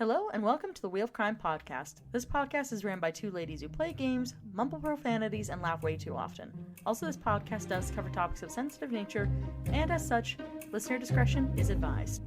Hello and welcome to the Wheel of Crime podcast. This podcast is ran by two ladies who play games, mumble profanities, and laugh way too often. Also, this podcast does cover topics of sensitive nature, and as such, listener discretion is advised.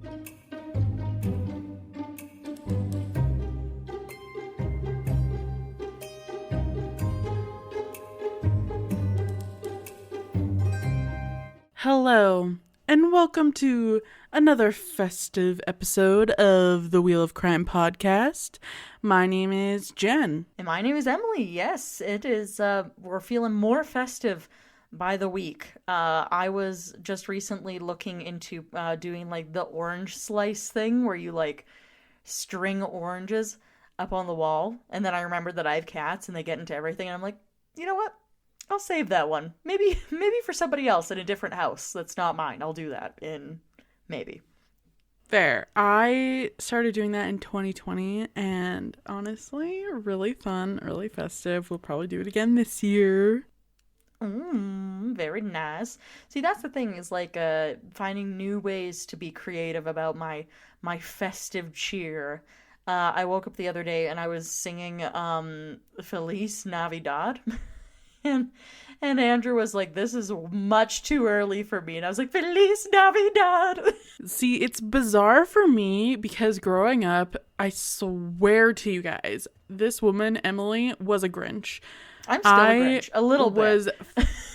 Hello, and welcome to another festive episode of the Wheel of Crime podcast. My name is Jenn. And my name is Emily. Yes, it is, we're feeling more festive by the week. I was just recently looking into doing like the orange slice thing where you like string oranges up on the wall, and then I remembered that I have cats and they get into everything, and I'm like, you know what? I'll save that one. Maybe for somebody else in a different house that's not mine. I'll do that in maybe. Fair. I started doing that in 2020, and honestly, really fun, really festive. We'll probably do it again this year. Very nice. See, that's the thing, is like finding new ways to be creative about my festive cheer. I woke up the other day and I was singing Feliz Navidad. And Andrew was like, this is much too early for me. And I was like, Feliz Navidad. See, it's bizarre for me because growing up, I swear to you guys, this woman, Emily, was a Grinch. I'm still a Grinch, a little bit. I was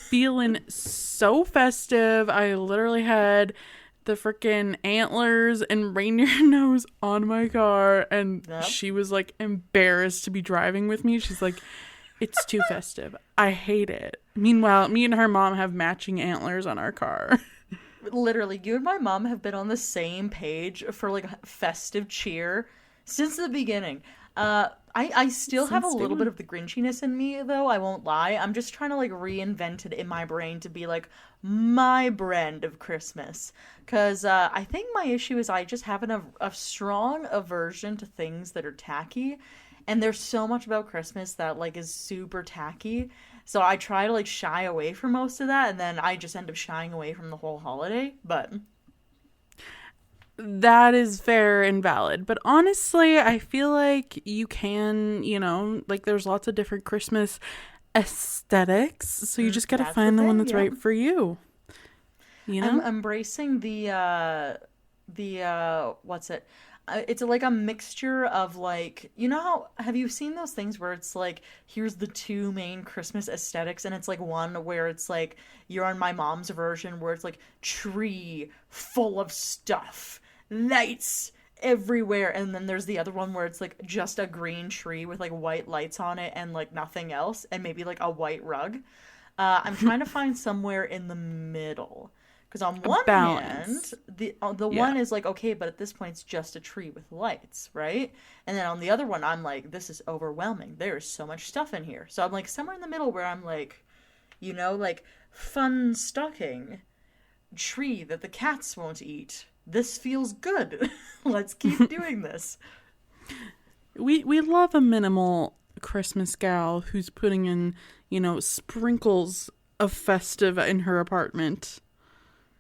feeling so festive. I literally had the freaking antlers and reindeer nose on my car. And She was like embarrassed to be driving with me. She's like, it's too festive. I hate it. Meanwhile, me and her mom have matching antlers on our car. Literally, you and my mom have been on the same page for like festive cheer since the beginning. I still have a little bit of the Grinchiness in me, though, I won't lie. I'm just trying to like reinvent it in my brain to be like my brand of Christmas. Because I think my issue is I just have a strong aversion to things that are tacky. And there's so much about Christmas that, like, is super tacky. So I try to, like, shy away from most of that. And then I just end up shying away from the whole holiday. But that is fair and valid. But honestly, I feel like you can, like, there's lots of different Christmas aesthetics. So you just got to find the one that's right for you. I'm embracing the what's it? It's like a mixture of like, have you seen those things where it's like, here's the two main Christmas aesthetics, and it's like one where it's like, you're on my mom's version where it's like tree full of stuff, lights everywhere, and then there's the other one where it's like just a green tree with like white lights on it and like nothing else, and maybe like a white rug. I'm trying to find somewhere in the middle. Because on one hand, the one is like, okay, but at this point it's just a tree with lights, right? And then on the other one, I'm like, this is overwhelming. There's so much stuff in here. So I'm like somewhere in the middle where I'm like, like fun stocking, tree that the cats won't eat. This feels good. Let's keep doing this. We love a minimal Christmas gal who's putting in, sprinkles of festive in her apartment.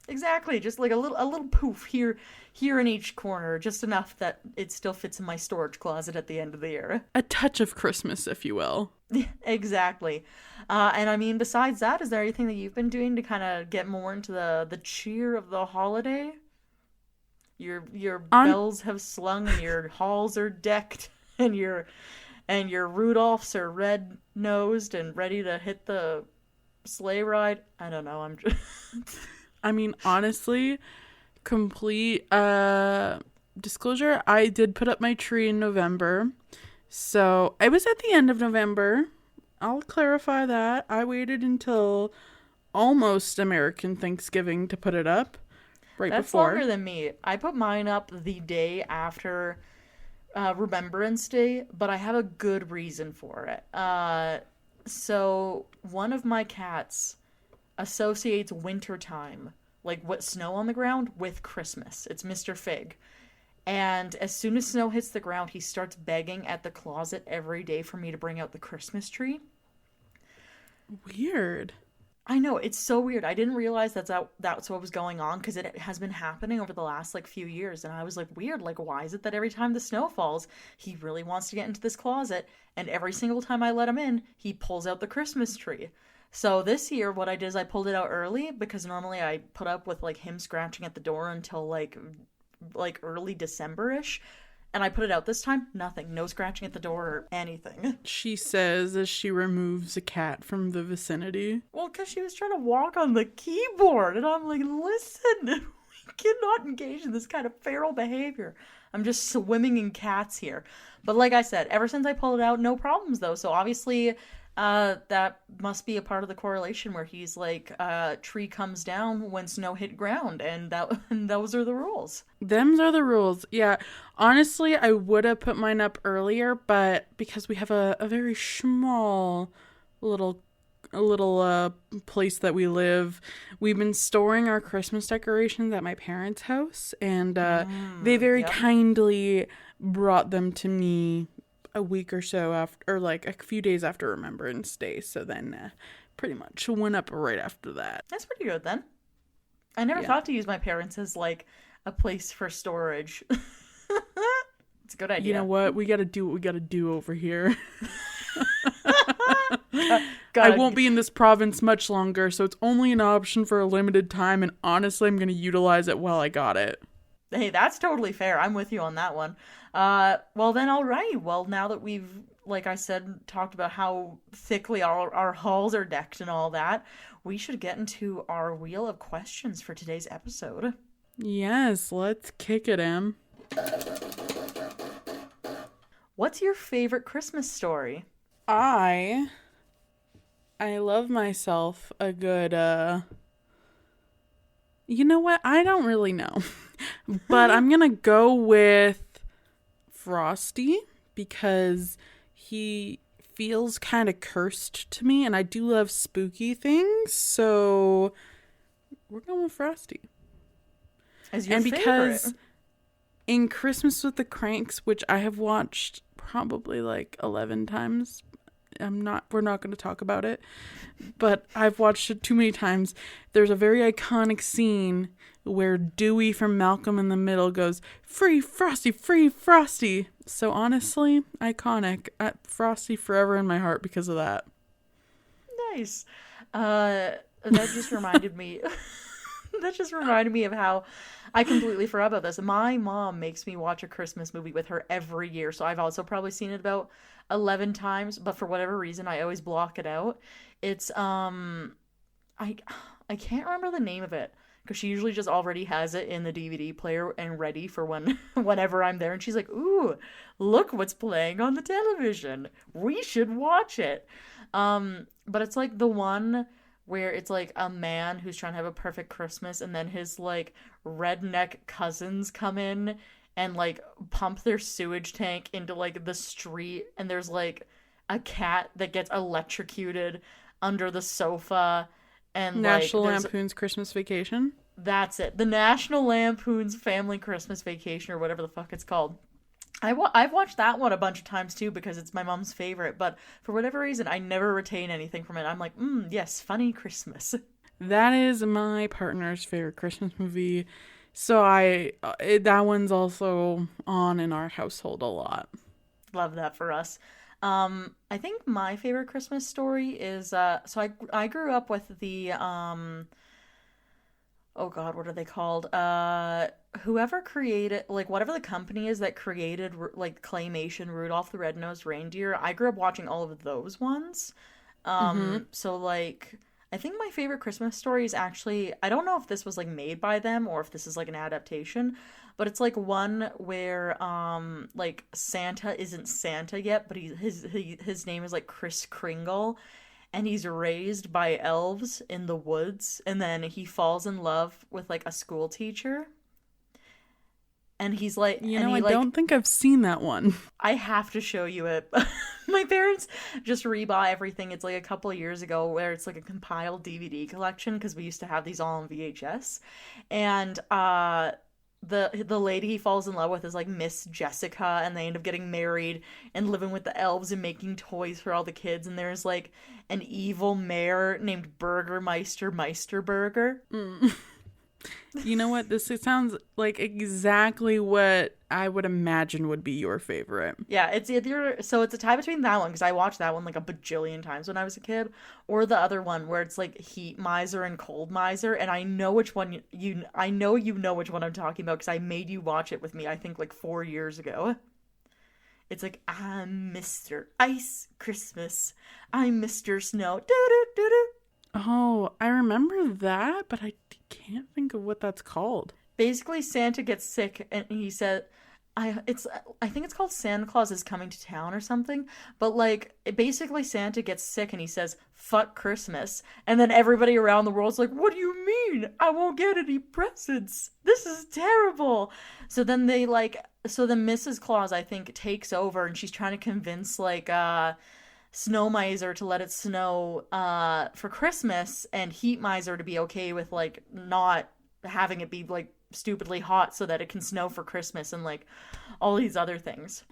Exactly, just like a little poof here in each corner, just enough that it still fits in my storage closet at the end of the year. A touch of Christmas, if you will. Exactly. And I mean, besides that, is there anything that you've been doing to kind of get more into the cheer of the holiday? Your bells have slung, and your halls are decked, and your Rudolphs are red-nosed and ready to hit the sleigh ride. I don't know, I'm just... I mean, honestly, complete disclosure, I did put up my tree in November. So it was at the end of November. I'll clarify that. I waited until almost American Thanksgiving to put it up. That's before. Longer than me. I put mine up the day after Remembrance Day, but I have a good reason for it. So one of my cats associates wintertime, like what snow on the ground, with Christmas. It's Mr. Fig. And as soon as snow hits the ground, he starts begging at the closet every day for me to bring out the Christmas tree. Weird. I know, it's so weird. I didn't realize that's what was going on because it has been happening over the last like few years, and I was like, weird. Like, why is it that every time the snow falls, he really wants to get into this closet, and every single time I let him in, he pulls out the Christmas tree. So this year, what I did is I pulled it out early because normally I put up with like him scratching at the door until like early December-ish. And I put it out this time, nothing. No scratching at the door or anything. She says as she removes a cat from the vicinity. Well, because she was trying to walk on the keyboard. And I'm like, listen, we cannot engage in this kind of feral behavior. I'm just swimming in cats here. But like I said, ever since I pulled it out, no problems though. So obviously that must be a part of the correlation where he's like, tree comes down when snow hit ground, and and those are the rules. Them's are the rules. Yeah. Honestly, I would have put mine up earlier, but because we have a very small little place that we live, we've been storing our Christmas decorations at my parents' house, and they very kindly brought them to me a week or so after, or like a few days after Remembrance Day. So then pretty much went up right after that. That's pretty good then. I never thought to use my parents as like a place for storage. It's a good idea. You know what? We got to do what we got to do over here. I won't be in this province much longer, so it's only an option for a limited time, and honestly, I'm going to utilize it while I got it. Hey, that's totally fair. I'm with you on that one. Well then, all right. Well, now that we've, like I said, talked about how thickly our halls are decked and all that, we should get into our wheel of questions for today's episode. Yes, let's kick it, Em. What's your favorite Christmas story? I love myself a good, you know what? I don't really know. But I'm going to go with Frosty because he feels kind of cursed to me, and I do love spooky things. So we're going with Frosty. As your favorite. Because in Christmas with the Cranks, which I have watched probably like 11 times, we're not going to talk about it, but I've watched it too many times. There's a very iconic scene where Dewey from Malcolm in the Middle goes, "Free Frosty, free Frosty." So honestly, iconic. Frosty forever in my heart because of that. Nice. That just reminded me of how I completely forgot about this. My mom makes me watch a Christmas movie with her every year, so I've also probably seen it about 11 times, but for whatever reason I always block it out. It's I can't remember the name of it because she usually just already has it in the DVD player and ready for whenever I'm there, and she's like, "Ooh, look what's playing on the television. We should watch it." But it's like the one where it's like a man who's trying to have a perfect Christmas, and then his like redneck cousins come in and like pump their sewage tank into like the street, and there's like a cat that gets electrocuted under the sofa, and National Lampoon's Christmas Vacation. That's it. The National Lampoon's Family Christmas Vacation, or whatever the fuck it's called. I've watched that one a bunch of times too because it's my mom's favorite, but for whatever reason I never retain anything from it. I'm like, yes, funny Christmas. That is my partner's favorite Christmas movie, so that one's also on in our household a lot. Love that for us. I think my favorite Christmas story is so I grew up with the oh god, what are they called? Whoever created, like, whatever the company is that created like claymation Rudolph the Red-Nosed Reindeer, I grew up watching all of those ones. So like I think my favorite Christmas story is actually, I don't know if this was like made by them or if this is like an adaptation, but it's like one where like Santa isn't Santa yet, but his name is like Kris Kringle, and he's raised by elves in the woods, and then he falls in love with like a school teacher. And he's like, I don't think I've seen that one. I have to show you it. My parents just rebought everything. It's like a couple of years ago where it's like a compiled DVD collection because we used to have these all on VHS. And the lady he falls in love with is like Miss Jessica, and they end up getting married and living with the elves and making toys for all the kids. And there's like an evil mayor named Burgermeister Meisterburger. You know what? It sounds like exactly what I would imagine would be your favorite. Yeah, it's either, so it's a tie between that one, because I watched that one like a bajillion times when I was a kid, or the other one where it's like Heat Miser and Cold Miser, and I know which one I know you know which one I'm talking about, because I made you watch it with me, I think like 4 years ago. It's like, I'm Mr. Ice Christmas, I'm Mr. Snow, doo-doo-doo-doo. Oh, I remember that, but I can't think of what that's called. Basically, Santa gets sick, and he said, I think it's called Santa Claus is Coming to Town or something. But like, basically, Santa gets sick, and he says, "Fuck Christmas," and then everybody around the world's like, "What do you mean? I won't get any presents. This is terrible." So then Mrs. Claus, I think, takes over, and she's trying to convince like Snow Miser to let it snow for Christmas, and Heat Miser to be okay with like not having it be like stupidly hot so that it can snow for Christmas, and like all these other things.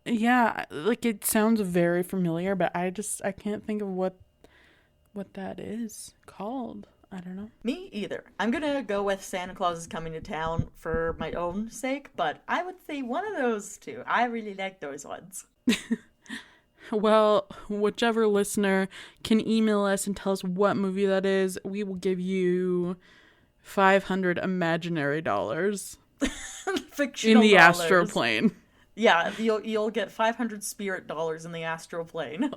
Yeah, like it sounds very familiar, but I can't think of what that is called. I don't know. Me either. I'm gonna go with Santa Claus is Coming to Town for my own sake, but I would say one of those two. I really like those ones. Well, whichever listener can email us and tell us what movie that is, we will give you 500 imaginary dollars. Fictional in the dollars. astral plane. Yeah, you'll get 500 spirit dollars in the astral plane.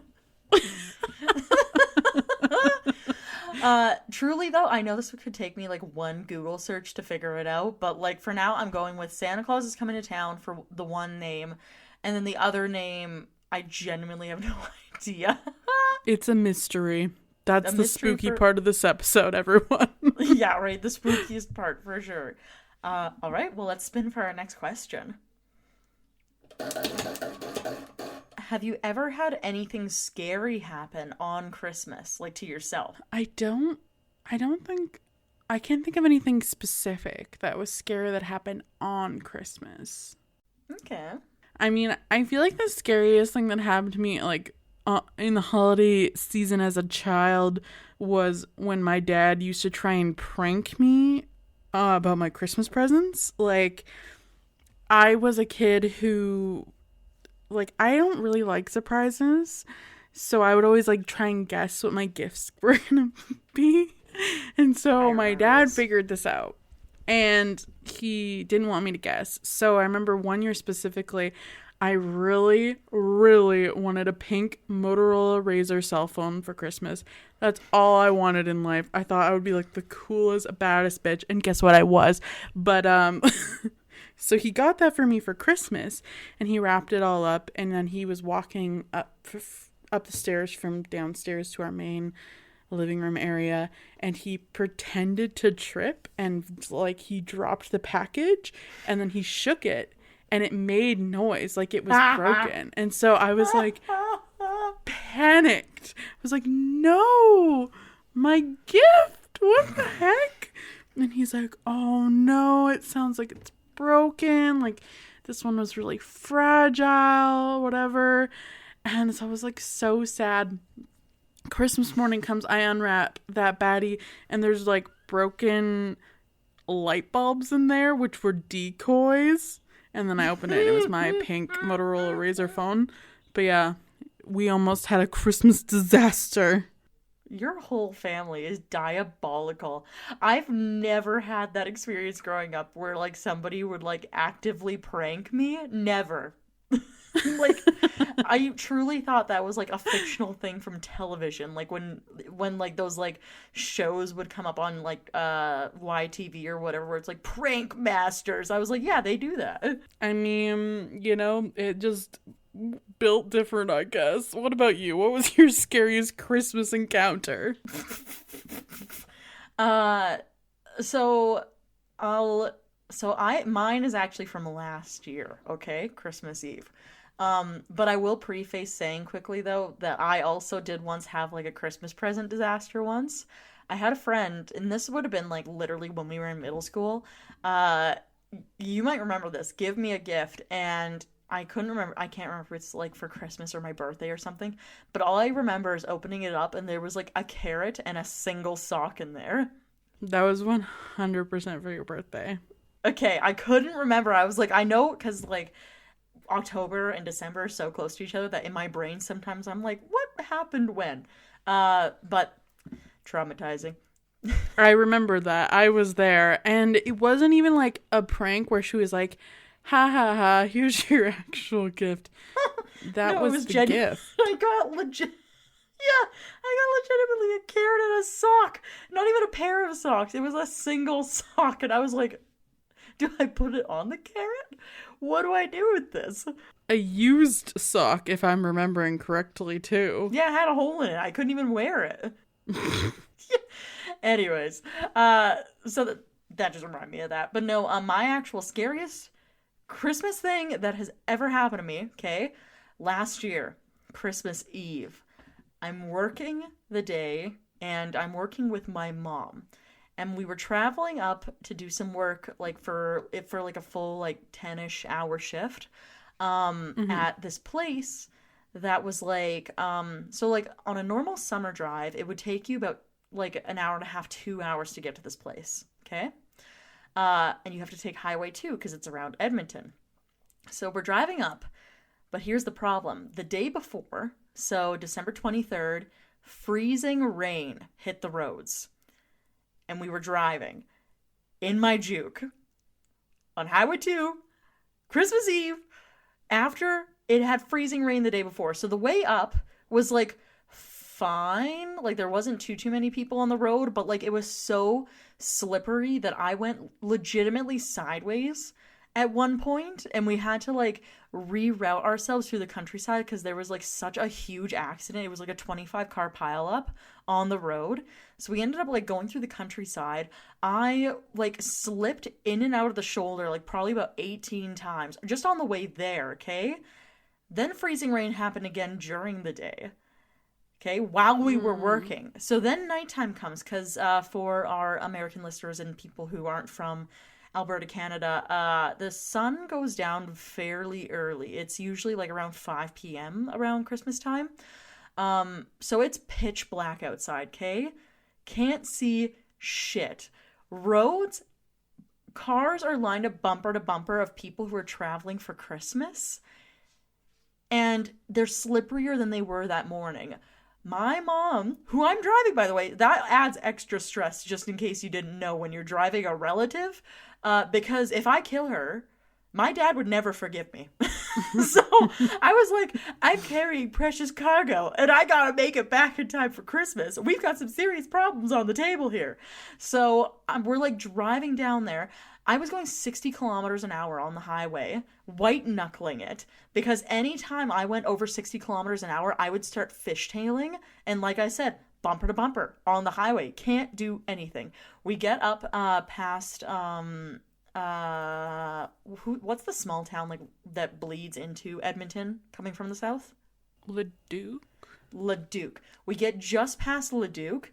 Truly though, I know this could take me like one Google search to figure it out, but like for now I'm going with Santa Claus is Coming to Town for the one name, and then the other name I genuinely have no idea. It's a mystery. That's the spooky part of this episode, everyone. Yeah, right. The spookiest part, for sure. All right, well, let's spin for our next question. Have you ever had anything scary happen on Christmas, like to yourself? I can't think of anything specific that was scary that happened on Christmas. Okay. I mean, I feel like the scariest thing that happened to me, like, in the holiday season as a child was when my dad used to try and prank me about my Christmas presents. Like, I was a kid who, like, I don't really like surprises, so I would always, like, try and guess what my gifts were gonna be. And so my dad figured this out, and he didn't want me to guess. So I remember one year specifically, I really, really wanted a pink Motorola Razr cell phone for Christmas. That's all I wanted in life. I thought I would be like the coolest, baddest bitch. And guess what? I was. But, so he got that for me for Christmas, and he wrapped it all up. And then he was walking up the stairs from downstairs to our main living room area, and he pretended to trip, and like he dropped the package, and then he shook it. And it made noise like it was broken. And so I was like panicked. I was like, no, my gift. What the heck? And he's like, oh no, it sounds like it's broken. Like this one was really fragile, whatever. And so I was like so sad. Christmas morning comes, I unwrap that baddie, and there's like broken light bulbs in there, which were decoys. And then I opened it, and it was my pink Motorola Razr phone. But yeah, we almost had a Christmas disaster. Your whole family is diabolical. I've never had that experience growing up where, like, somebody would, like, actively prank me. Never. Like, I truly thought that was like a fictional thing from television, like when like those like shows would come up on like YTV or whatever, where it's like prank masters. I was like, yeah, they do that. I mean, you know, it just built different, I guess. What about you? What was your scariest Christmas encounter? Mine is actually from last year, okay? Christmas Eve. But I will preface saying quickly though that I also did once have like a Christmas present disaster once. I had a friend, and this would have been like literally when we were in middle school. you might remember this. Give me a gift, and I couldn't remember. I can't remember if it's like for Christmas or my birthday or something. But all I remember is opening it up, and there was like a carrot and a single sock in there. That was 100% for your birthday. Okay, I couldn't remember. I was like, I know, because like October and December are so close to each other that in my brain sometimes I'm like, what happened when? But traumatizing. I remember that. I was there. And it wasn't even like a prank where she was like, ha ha ha, here's your actual gift. That No, was the gift. I got legit. Yeah, I got legitimately a carrot and a sock. Not even a pair of socks. It was a single sock. And I was like, do I put it on the carrot? What do I do with this? A used sock, if I'm remembering correctly, too. Yeah, it had a hole in it. I couldn't even wear it. Anyways, so that just reminded me of that. But no, my actual scariest Christmas thing that has ever happened to me, okay, last year, Christmas Eve. I'm working the day, and I'm working with my mom. And we were traveling up to do some work, like for like a full like 10-ish hour shift, at this place that was like, so like on a normal summer drive, it would take you about like an hour and a half, 2 hours to get to this place. Okay. And you have to take Highway 2 because it's around Edmonton. So we're driving up, but here's the problem. The day before, so December 23rd, freezing rain hit the roads. And we were driving in my Juke on Highway 2, Christmas Eve, after it had freezing rain the day before. So the way up was like fine. Like there wasn't too many people on the road, but like it was so slippery that I went legitimately sideways at one point, and we had to like reroute ourselves through the countryside because there was like such a huge accident. It was like a 25-car pileup on the road. So we ended up like going through the countryside. I like slipped in and out of the shoulder like probably about 18 times just on the way there, okay? Then freezing rain happened again during the day. Okay, while we were working. So then nighttime comes because for our American listeners and people who aren't from Alberta, Canada, the sun goes down fairly early. It's usually like around 5 p.m. around Christmas time. So it's pitch black outside, okay? Can't see shit. Roads, cars are lined up bumper to bumper of people who are traveling for Christmas. And they're slipperier than they were that morning. My mom, who I'm driving, by the way, that adds extra stress just in case you didn't know when you're driving a relative. Because if I kill her, my dad would never forgive me. So I was like, I'm carrying precious cargo and I gotta make it back in time for Christmas. We've got some serious problems on the table here. So we're like driving down there. I was going 60 kilometers an hour on the highway, white knuckling it, because anytime I went over 60 kilometers an hour, I would start fishtailing. And like I said, bumper to bumper on the highway. Can't do anything. We get up past what's the small town like that bleeds into Edmonton coming from the south? Leduc. We get just past Leduc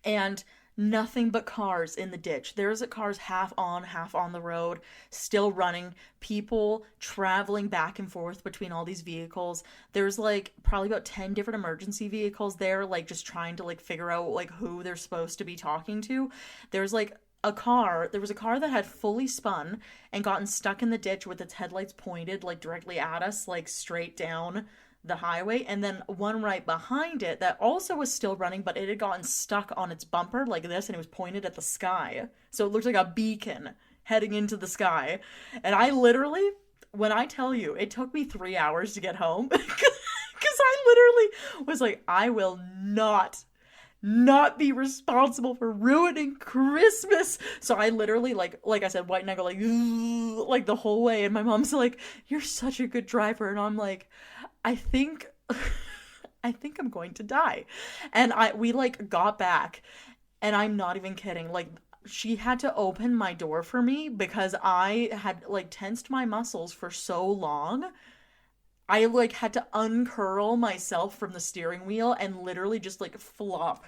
and nothing but cars in the ditch. There's cars half on the road, still running, people traveling back and forth between all these vehicles. There's like probably about 10 different emergency vehicles there, like just trying to like figure out like who they're supposed to be talking to. There was a car that had fully spun and gotten stuck in the ditch with its headlights pointed like directly at us, like straight down the highway, and then one right behind it that also was still running, but it had gotten stuck on its bumper like this, and it was pointed at the sky. So it looked like a beacon heading into the sky. And I literally, when I tell you, it took me 3 hours to get home, because I literally was like, I will not be responsible for ruining Christmas. So I literally like I said, white knuckle like the whole way, and my mom's like, you're such a good driver, and I'm like, I think I'm going to die. And we like got back, and I'm not even kidding, like she had to open my door for me because I had like tensed my muscles for so long. I like had to uncurl myself from the steering wheel and literally just like flop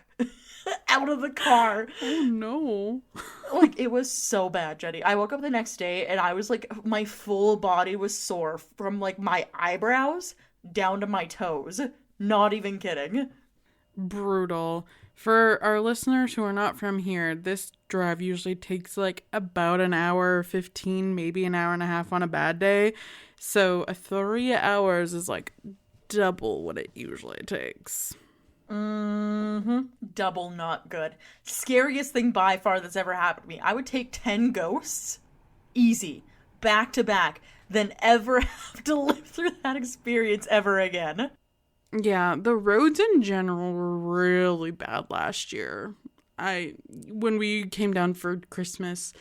out of the car. Oh no. Like it was so bad, Jenny. I woke up the next day and I was like my full body was sore from like my eyebrows down to my toes. Not even kidding. Brutal. For our listeners who are not from here, this drive usually takes like about an hour 15, maybe an hour and a half on a bad day. So 3 hours is like double what it usually takes. Mm-hmm. Double not good. Scariest thing by far that's ever happened to me. I would take 10 ghosts, easy, back to back, than ever have to live through that experience ever again. Yeah, the roads in general were really bad last year. When we came down for Christmas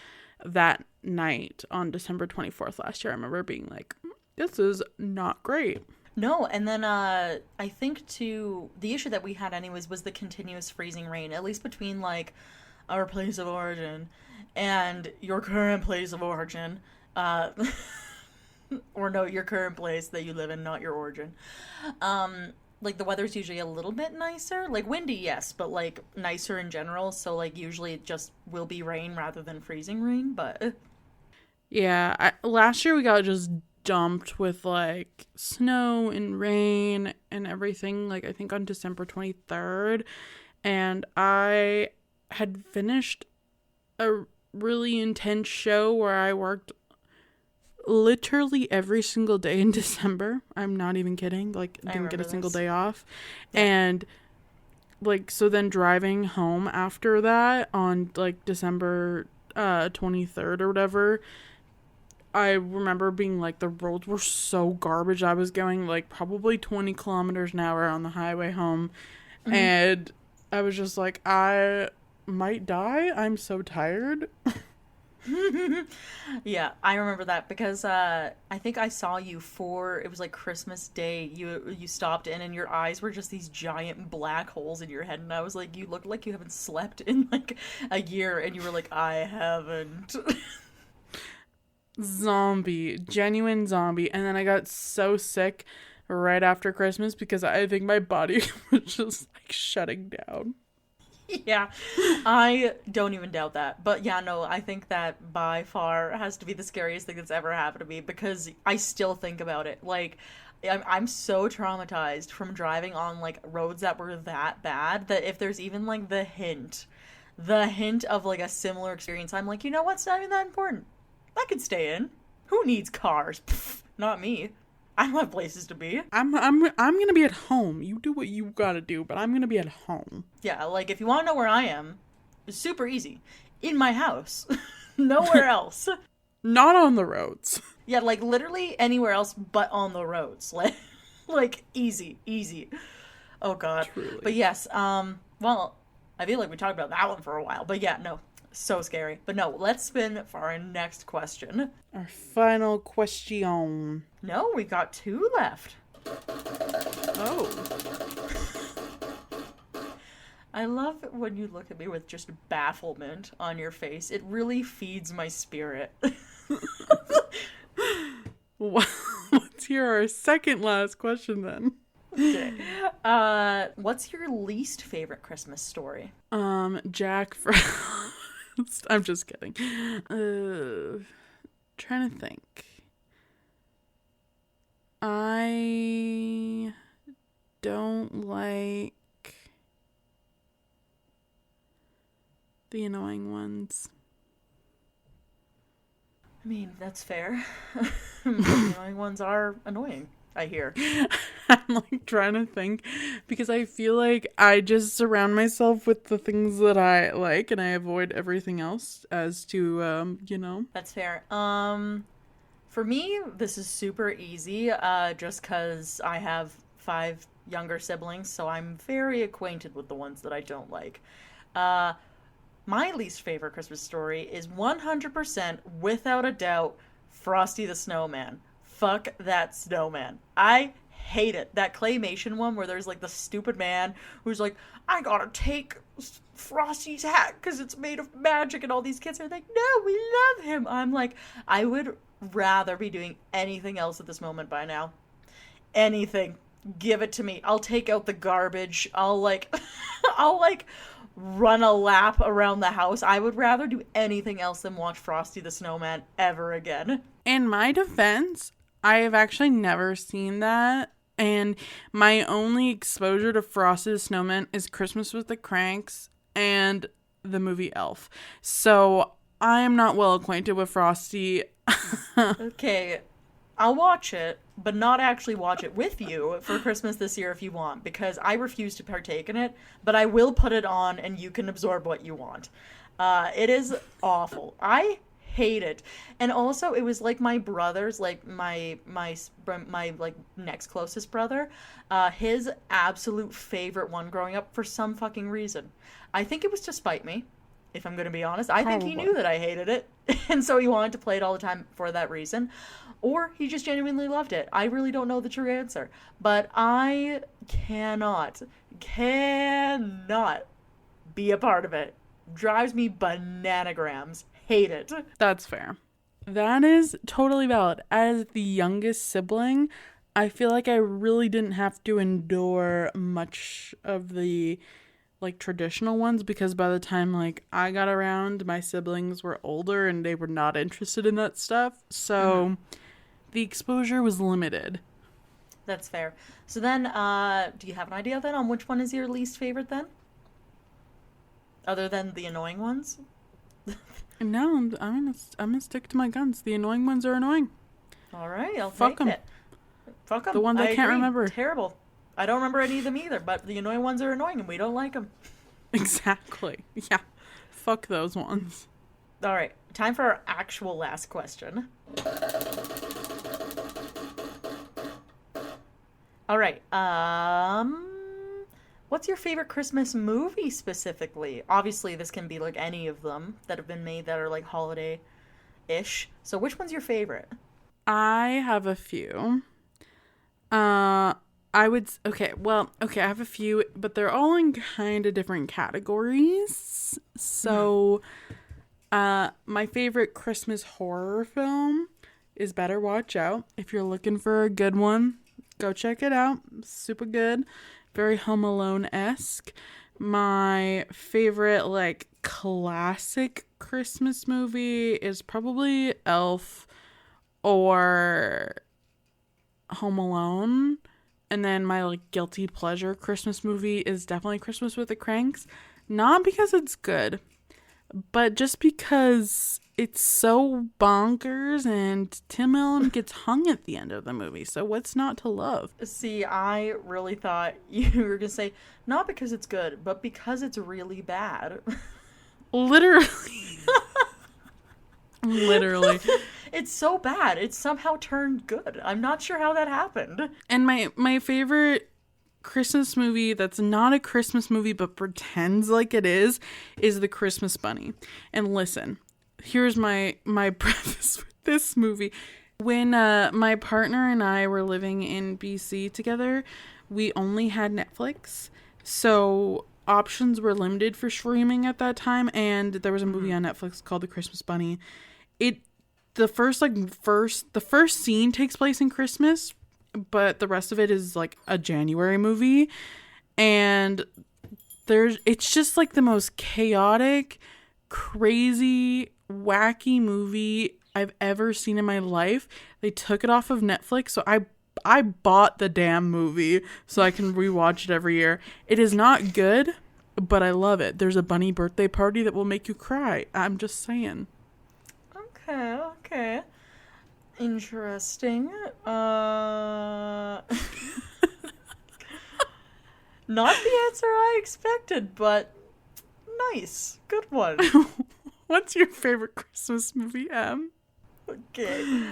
that night on December 24th last year, I remember being like, this is not great. No, and then I think too, the issue that we had anyways was the continuous freezing rain, at least between like our place of origin and your current place of origin. Or no, your current place that you live in, not your origin. Like the weather's usually a little bit nicer, like windy, yes, but like nicer in general. So like usually it just will be rain rather than freezing rain. But yeah, last year we got just dumped with like snow and rain and everything. Like I think on December 23rd, and I had finished a really intense show where I worked literally every single day in December. I'm not even kidding. Like, didn't get a single day off. Yeah. And like, so then driving home after that on like December 23rd or whatever, I remember being like, the roads were so garbage. I was going like probably 20 kilometers an hour on the highway home. Mm-hmm. And I was just like, I might die. I'm so tired. Yeah, I remember that because I think I saw you it was like Christmas Day. You stopped in and your eyes were just these giant black holes in your head, and I was like, you look like you haven't slept in like a year, and you were like, I haven't. Zombie, genuine zombie. And then I got so sick right after Christmas because I think my body was just like shutting down. Yeah, I don't even doubt that. But yeah, no, I think that by far has to be the scariest thing that's ever happened to me because I still think about it. Like, I'm so traumatized from driving on like roads that were that bad that if there's even like the hint of like a similar experience, I'm like, you know what's not even that important. I could stay in. Who needs cars? Pfft, not me. I don't have places to be. I'm gonna be at home. You do what you gotta do, but I'm gonna be at home. Yeah, like if you want to know where I am, it's super easy. In my house. Nowhere else. Not on the roads. Yeah, like literally anywhere else but on the roads. Like easy. Oh god. Truly. But yes, well, I feel like we talked about that one for a while. But yeah, no. So scary. But no, let's spin for our next question. Our final question. No, we got 2 left. Oh. I love when you look at me with just bafflement on your face. It really feeds my spirit. Well, let's hear our second last question then. Okay. What's your least favorite Christmas story? Jack Frost. I'm just kidding. Trying to think. I don't like the annoying ones. I mean, that's fair. The annoying ones are annoying, I hear. I'm like trying to think because I feel like I just surround myself with the things that I like and I avoid everything else as to, That's fair. For me, this is super easy, just because I have 5 younger siblings, so I'm very acquainted with the ones that I don't like. My least favorite Christmas story is 100%, without a doubt, Frosty the Snowman. Fuck that snowman. I hate it. That claymation one where there's like the stupid man who's like, I gotta take Frosty's hat because it's made of magic, and all these kids are like, no, we love him. I'm like, I would rather be doing anything else at this moment by now. anything. Give it to me. I'll take out the garbage. I'll like I'll like run a lap around the house. I would rather do anything else than watch Frosty the Snowman ever again. In my defense, I have actually never seen that. And my only exposure to Frosty the Snowman is Christmas with the Cranks and the movie Elf. So I am not well acquainted with Frosty. Okay, I'll watch it, but not actually watch it with you for Christmas this year if you want, because I refuse to partake in it, but I will put it on and you can absorb what you want. It is awful. I hate it. And also it was like my brother's, like my like next closest brother, his absolute favorite one growing up for some fucking reason. I think it was to spite me, if I'm going to be honest. I think he knew that I hated it, and so he wanted to play it all the time for that reason. Or he just genuinely loved it. I really don't know the true answer. But I cannot be a part of it. Drives me bananagrams. Hate it. That's fair. That is totally valid. As the youngest sibling, I feel like I really didn't have to endure much of the like traditional ones, because by the time like I got around, my siblings were older and they were not interested in that stuff. So the exposure was limited. That's fair. So then, do you have an idea then on which one is your least favorite then? Other than the annoying ones? No, I'm gonna stick to my guns. The annoying ones are annoying. All right, I'll Fuck take them. it. Fuck them. The ones I can't remember. Terrible. I don't remember any of them either, but the annoying ones are annoying and we don't like them. Exactly. Yeah. Fuck those ones. All right, time for our actual last question. All right. What's your favorite Christmas movie specifically? Obviously, this can be like any of them that have been made that are like holiday-ish. So which one's your favorite? I have a few. I have a few, but they're all in kind of different categories. So, my favorite Christmas horror film is Better Watch Out. If you're looking for a good one, go check it out. Super good. Very Home Alone-esque. My favorite, like, classic Christmas movie is probably Elf or Home Alone. And then my like guilty pleasure Christmas movie is definitely Christmas with the Cranks. Not because it's good, but just because it's so bonkers and Tim Allen gets hung at the end of the movie. So what's not to love? See, I really thought you were going to say, not because it's good, but because it's really bad. Literally. Literally. It's so bad. It's somehow turned good. I'm not sure how that happened. And my favorite Christmas movie that's not a Christmas movie but pretends like it is The Christmas Bunny. And listen, here's my preface with this movie. When my partner and I were living in BC together, we only had Netflix. So options were limited for streaming at that time, and there was a movie on Netflix called The Christmas Bunny. The first scene takes place in Christmas, but the rest of it is like a January movie, and it's just like the most chaotic, crazy, wacky movie I've ever seen in my life. They took it off of Netflix, so I bought the damn movie so I can rewatch it every year. It is not good, but I love it. There's a bunny birthday party that will make you cry. I'm just saying. Okay. Interesting. Not the answer I expected, but nice. Good one. What's your favorite Christmas movie, Em? Okay.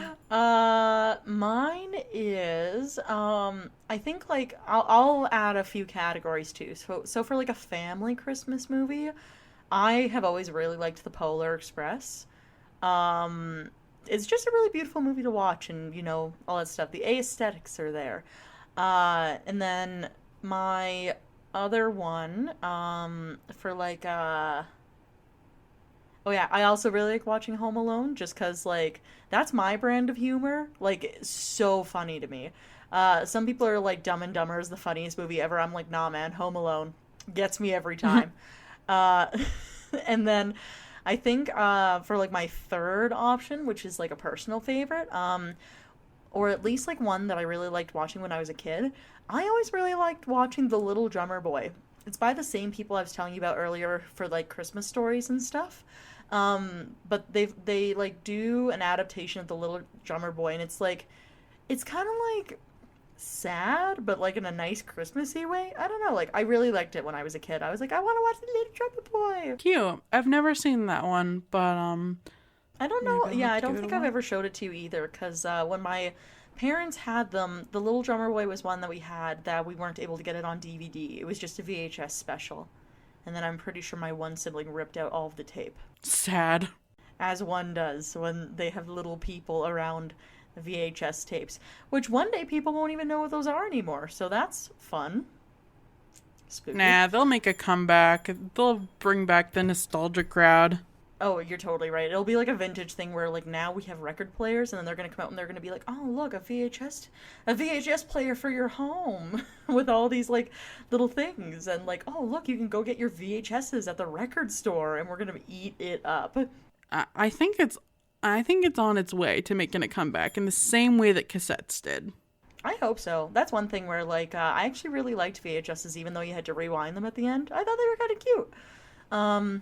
Mine is, I think like, I'll add a few categories too. So for like a family Christmas movie, I have always really liked The Polar Express. It's just a really beautiful movie to watch, and, you know, all that stuff. The aesthetics are there. And then my other one, for like, oh yeah, I also really like watching Home Alone, just because, like, that's my brand of humor. Like, it's so funny to me. Some people are like Dumb and Dumber is the funniest movie ever. I'm like, nah, man, Home Alone gets me every time. Uh, and then I think for like my third option, which is like a personal favorite, or at least like one that I really liked watching when I was a kid, I always really liked watching The Little Drummer Boy. It's by the same people I was telling you about earlier for like Christmas stories and stuff. But they like do an adaptation of The Little Drummer Boy, and it's like it's kind of like sad, but like in a nice Christmassy way. I don't know. Like I really liked it when I was a kid. I was like, I want to watch The Little Drummer Boy. Cute. I've never seen that one, but I don't maybe know. I'll Yeah, have I to don't give it think a I've watch. ever showed it to you either. Because when my parents had them, The Little Drummer Boy was one that we had that we weren't able to get it on DVD. It was just a VHS special. And then I'm pretty sure my one sibling ripped out all of the tape, Sad. as one does when they have little people around VHS tapes, which one day people won't even know what those are anymore. So that's fun. Spooky. Nah, they'll make a comeback. They'll bring back the nostalgia crowd. Oh, you're totally right. It'll be like a vintage thing where like now we have record players and then they're going to come out and they're going to be like, "Oh, look, a VHS player for your home with all these like little things." And like, "Oh, look, you can go get your VHSs at the record store and we're going to eat it up." I think it's on its way to making a comeback in the same way that cassettes did. I hope so. That's one thing where like I actually really liked VHSs even though you had to rewind them at the end. I thought they were kind of cute.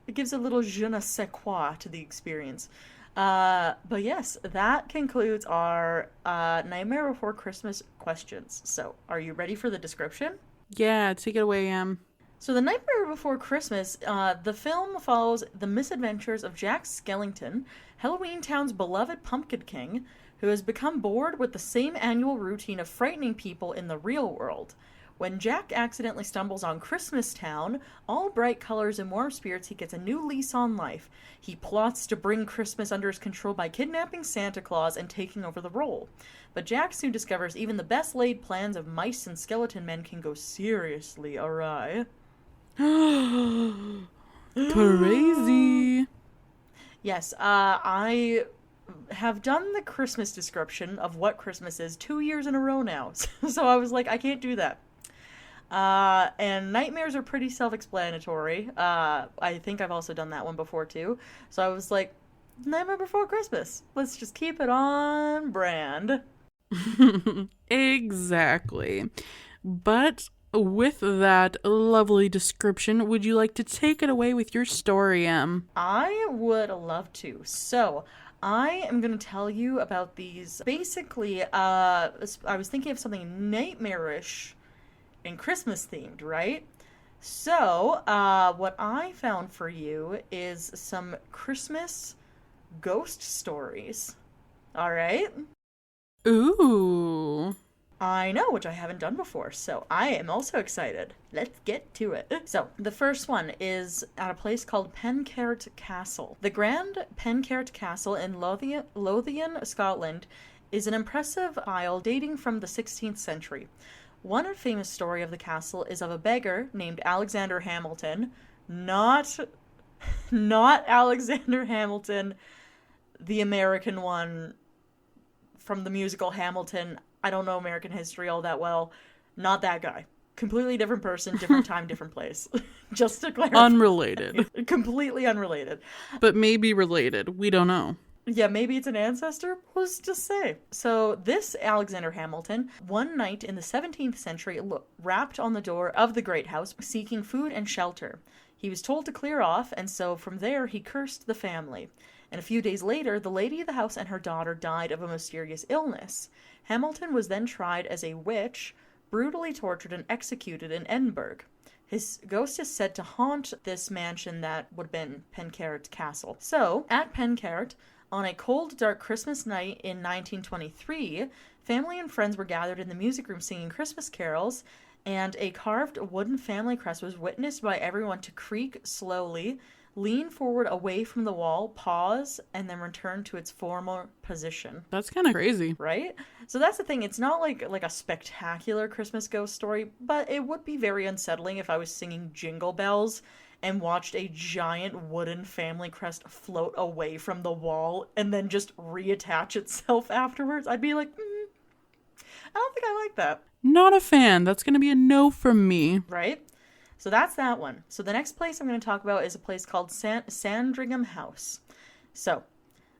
It gives a little je ne sais quoi to the experience. But yes, that concludes our Nightmare Before Christmas questions. So, are you ready for the description? Yeah, take it away, Em. So, The Nightmare Before Christmas, the film follows the misadventures of Jack Skellington, Halloween Town's beloved Pumpkin King, who has become bored with the same annual routine of frightening people in the real world. When Jack accidentally stumbles on Christmas Town, all bright colors and warm spirits, he gets a new lease on life. He plots to bring Christmas under his control by kidnapping Santa Claus and taking over the role. But Jack soon discovers even the best laid plans of mice and skeleton men can go seriously awry. Crazy. Yes, I have done the Christmas description of what Christmas is 2 years in a row now. So I was like, I can't do that. And nightmares are pretty self-explanatory. I think I've also done that one before too. So I was like, Nightmare Before Christmas. Let's just keep it on brand. Exactly. But with that lovely description, would you like to take it away with your story, Em? I would love to. So, I am going to tell you about these. Basically, I was thinking of something nightmarish and Christmas themed, right? So, what I found for you is some Christmas ghost stories. All right? Ooh. I know, which I haven't done before, so I am also excited. Let's get to it. So, the first one is at a place called Pencaird Castle. The Grand Pencaird Castle in Lothian, Scotland, is an impressive pile dating from the 16th century. One famous story of the castle is of a beggar named Alexander Hamilton, not Alexander Hamilton, the American one from the musical Hamilton. I don't know American history all that well. Not that guy. Completely different person, different time, different place. Just to clarify. Unrelated. Completely unrelated. But maybe related. We don't know. Yeah, maybe it's an ancestor. Who's to say? So this Alexander Hamilton, one night in the 17th century, rapped on the door of the great house, seeking food and shelter. He was told to clear off, and so from there he cursed the family. And a few days later, the lady of the house and her daughter died of a mysterious illness. Hamilton was then tried as a witch, brutally tortured and executed in Edinburgh. His ghost is said to haunt this mansion that would have been Pencaird Castle. So, at Pencaird, on a cold, dark Christmas night in 1923, family and friends were gathered in the music room singing Christmas carols, and a carved wooden family crest was witnessed by everyone to creak slowly, lean forward away from the wall, pause, and then return to its former position. That's kind of crazy. Right? So that's the thing. It's not like a spectacular Christmas ghost story, but it would be very unsettling if I was singing Jingle Bells and watched a giant wooden family crest float away from the wall and then just reattach itself afterwards. I'd be like, don't think I like that. Not a fan. That's going to be a no from me. Right? So that's that one. So the next place I'm going to talk about is a place called Sandringham House. So,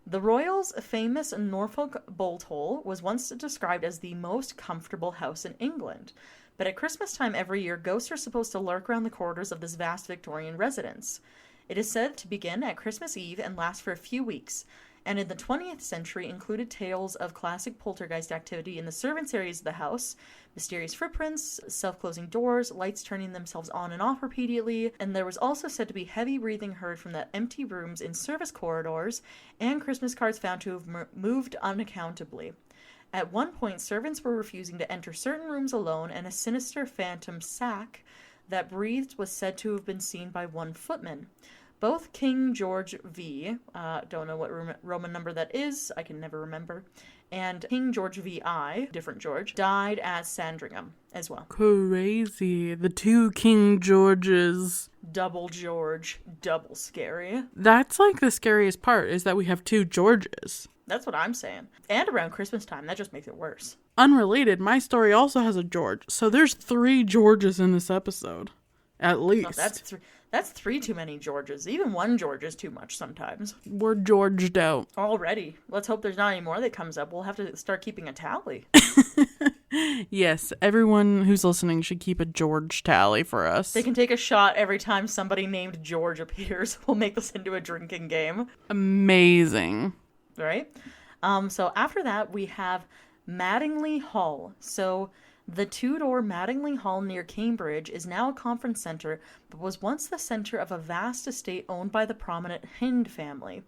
the Royals' famous Norfolk bolt hole was once described as the most comfortable house in England. But at Christmas time every year, ghosts are supposed to lurk around the corridors of this vast Victorian residence. It is said to begin at Christmas Eve and last for a few weeks, and in the 20th century included tales of classic poltergeist activity in the servants' areas of the house, mysterious footprints, self-closing doors, lights turning themselves on and off repeatedly, and there was also said to be heavy breathing heard from the empty rooms in service corridors, and Christmas cards found to have moved unaccountably. At one point, servants were refusing to enter certain rooms alone, and a sinister phantom sack that breathed was said to have been seen by one footman. Both King George V, don't know what Roman number that is, I can never remember, and King George VI, different George, died at Sandringham as well. Crazy. The two King Georges. Double George, double scary. That's like the scariest part, is that we have two Georges. That's what I'm saying. And around Christmas time, that just makes it worse. Unrelated, my story also has a George, so there's 3 Georges in this episode. At least. No, that's 3 too many Georges. Even 1 George is too much sometimes. We're Georged out. Already. Let's hope there's not any more that comes up. We'll have to start keeping a tally. Yes, everyone who's listening should keep a George tally for us. They can take a shot every time somebody named George appears. We'll make this into a drinking game. Amazing. Right? So after that, we have Mattingly Hall. So the 2-door Mattingly Hall near Cambridge is now a conference centre, but was once the centre of a vast estate owned by the prominent Hind family.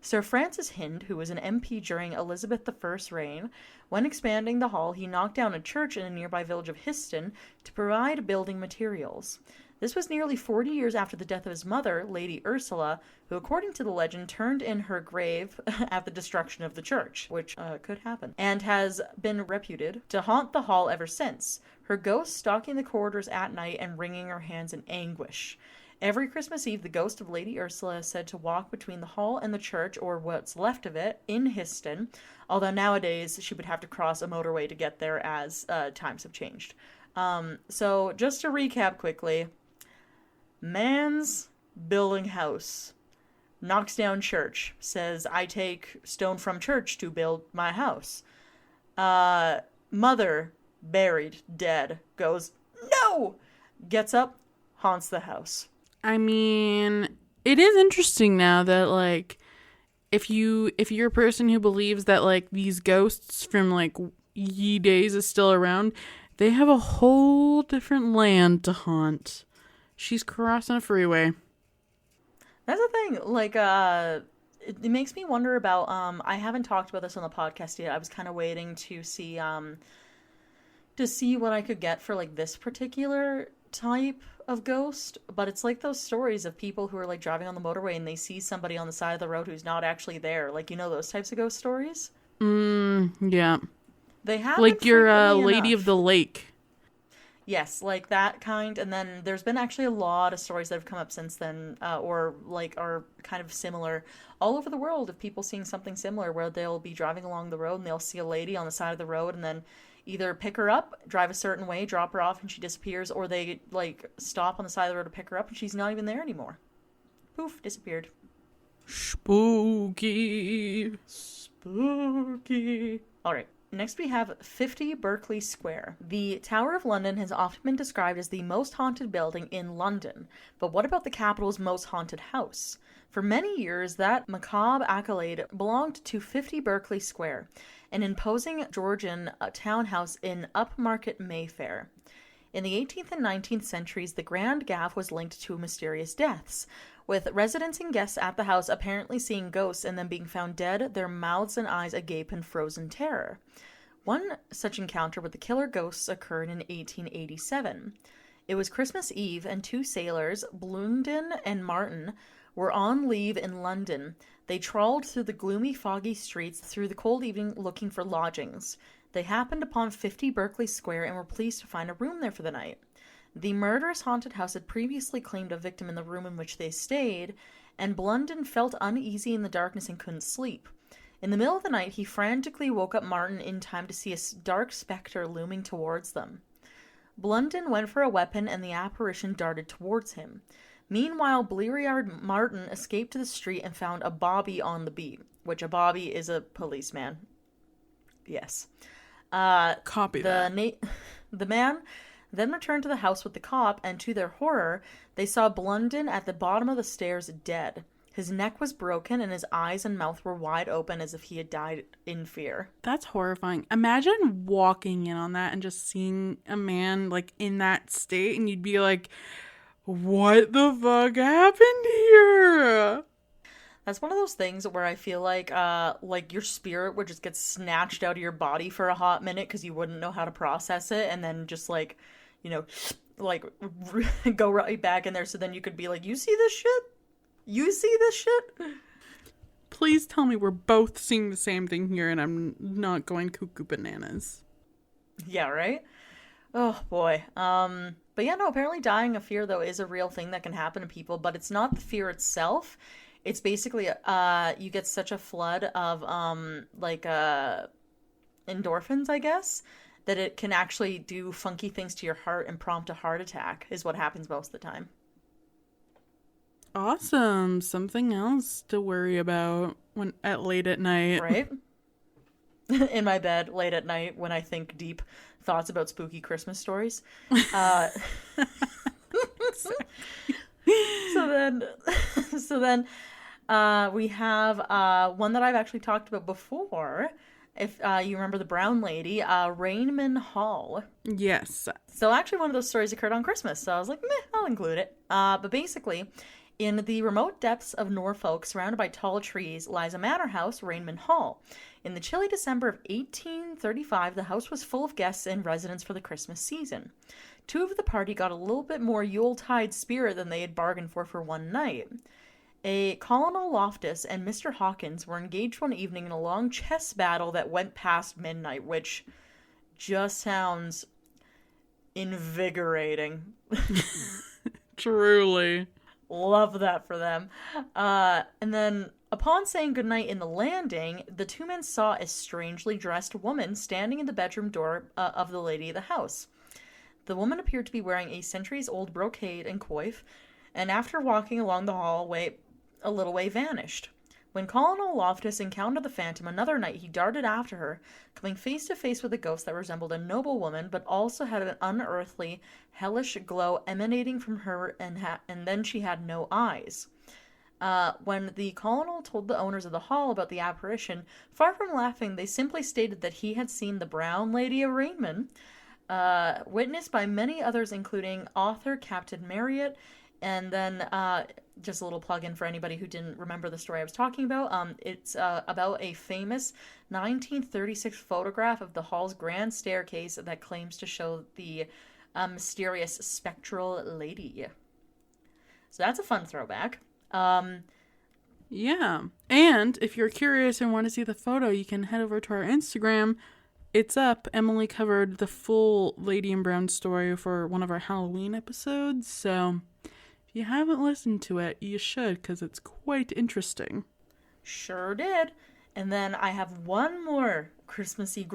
Sir Francis Hind, who was an MP during Elizabeth I's reign, when expanding the hall, he knocked down a church in a nearby village of Histon to provide building materials. This was nearly 40 years after the death of his mother, Lady Ursula, who, according to the legend, turned in her grave at the destruction of the church, which could happen, and has been reputed to haunt the hall ever since, her ghost stalking the corridors at night and wringing her hands in anguish. Every Christmas Eve, the ghost of Lady Ursula is said to walk between the hall and the church, or what's left of it, in Histon, although nowadays she would have to cross a motorway to get there as times have changed. So, just to recap quickly, man's building house, knocks down church, says, I take stone from church to build my house. Mother, buried, dead, goes, no! Gets up, haunts the house. I mean, it is interesting now that, like, if you're a person who believes that, like, these ghosts from, like, ye days is still around, they have a whole different land to haunt. She's crossing a freeway. That's the thing. Like, it makes me wonder about, I haven't talked about this on the podcast yet. I was kind of waiting to see what I could get for, like, this particular type of ghost. But it's like those stories of people who are, like, driving on the motorway and they see somebody on the side of the road who's not actually there. Like, you know those types of ghost stories? Yeah. They have, like your Lady enough. of the Lake. Yes, like that kind. And then there's been actually a lot of stories that have come up since then, or like are kind of similar all over the world of people seeing something similar where they'll be driving along the road and they'll see a lady on the side of the road and then either pick her up, drive a certain way, drop her off and she disappears, or they like stop on the side of the road to pick her up and she's not even there anymore. Poof, disappeared. Spooky. Spooky. All right. Next we have 50 Berkeley Square. The Tower of London has often been described as the most haunted building in London, but what about the capital's most haunted house? For many years, that macabre accolade belonged to 50 Berkeley Square, an imposing Georgian townhouse in upmarket Mayfair. In the 18th and 19th centuries, the Grand Gaff was linked to mysterious deaths, with residents and guests at the house apparently seeing ghosts and then being found dead, their mouths and eyes agape in frozen terror. One such encounter with the killer ghosts occurred in 1887. It was Christmas Eve, and 2 sailors, Blunden and Martin, were on leave in London. They trawled through the gloomy, foggy streets through the cold evening looking for lodgings. They happened upon 50 Berkeley Square and were pleased to find a room there for the night. The murderous haunted house had previously claimed a victim in the room in which they stayed, and Blunden felt uneasy in the darkness and couldn't sleep. In the middle of the night, he frantically woke up Martin in time to see a dark specter looming towards them. Blunden went for a weapon and the apparition darted towards him. Meanwhile, bleary-eyed Martin escaped to the street and found a bobby on the beat, which a bobby is a policeman. Yes. Copy that. The man then returned to the house with the cop, and to their horror, they saw Blunden at the bottom of the stairs dead. His neck was broken, and his eyes and mouth were wide open as if he had died in fear. That's horrifying. Imagine walking in on that and just seeing a man, like, in that state, and you'd be like, what the fuck happened here? That's one of those things where I feel like your spirit would just get snatched out of your body for a hot minute because you wouldn't know how to process it, and then just, like, you know, like, go right back in there, so then you could be like, you see this shit? You see this shit? Please tell me we're both seeing the same thing here and I'm not going cuckoo bananas. Yeah, right? Oh, boy. But yeah, no, apparently dying of fear, though, is a real thing that can happen to people, but it's not the fear itself. It's basically, you get such a flood of, endorphins, I guess, that it can actually do funky things to your heart and prompt a heart attack, is what happens most of the time. Awesome. Something else to worry about late at night. Right? In my bed late at night when I think deep thoughts about spooky Christmas stories. So then we have one that I've actually talked about before. If you remember the brown lady, Rainman Hall. Yes. So actually one of those stories occurred on Christmas, so I was like, meh, I'll include it. But basically, in the remote depths of Norfolk, surrounded by tall trees, lies a manor house, Rainman Hall. In the chilly December of 1835, the house was full of guests and residents for the Christmas season. Two of the party got a little bit more Yuletide spirit than they had bargained for one night. A Colonel Loftus and Mr. Hawkins were engaged one evening in a long chess battle that went past midnight, which just sounds invigorating. Truly. Love that for them. And then, upon saying goodnight in the landing, the two men saw a strangely dressed woman standing in the bedroom door of the lady of the house. The woman appeared to be wearing a centuries-old brocade and coif, and after walking along the hallway a little way, vanished. When Colonel Loftus encountered the phantom another night, he darted after her, coming face to face with a ghost that resembled a noble woman, but also had an unearthly, hellish glow emanating from her, and then she had no eyes. When the colonel told the owners of the hall about the apparition, far from laughing, they simply stated that he had seen the brown lady of Rainman, witnessed by many others, including author Captain Marriott. And then, just a little plug-in for anybody who didn't remember the story I was talking about. It's about a famous 1936 photograph of the hall's grand staircase that claims to show the mysterious spectral lady. So that's a fun throwback. Yeah. And if you're curious and want to see the photo, you can head over to our Instagram. It's up. Emily covered the full Lady in Brown story for one of our Halloween episodes, so if you haven't listened to it, you should, because it's quite interesting. Sure did. And then I have one more Christmassy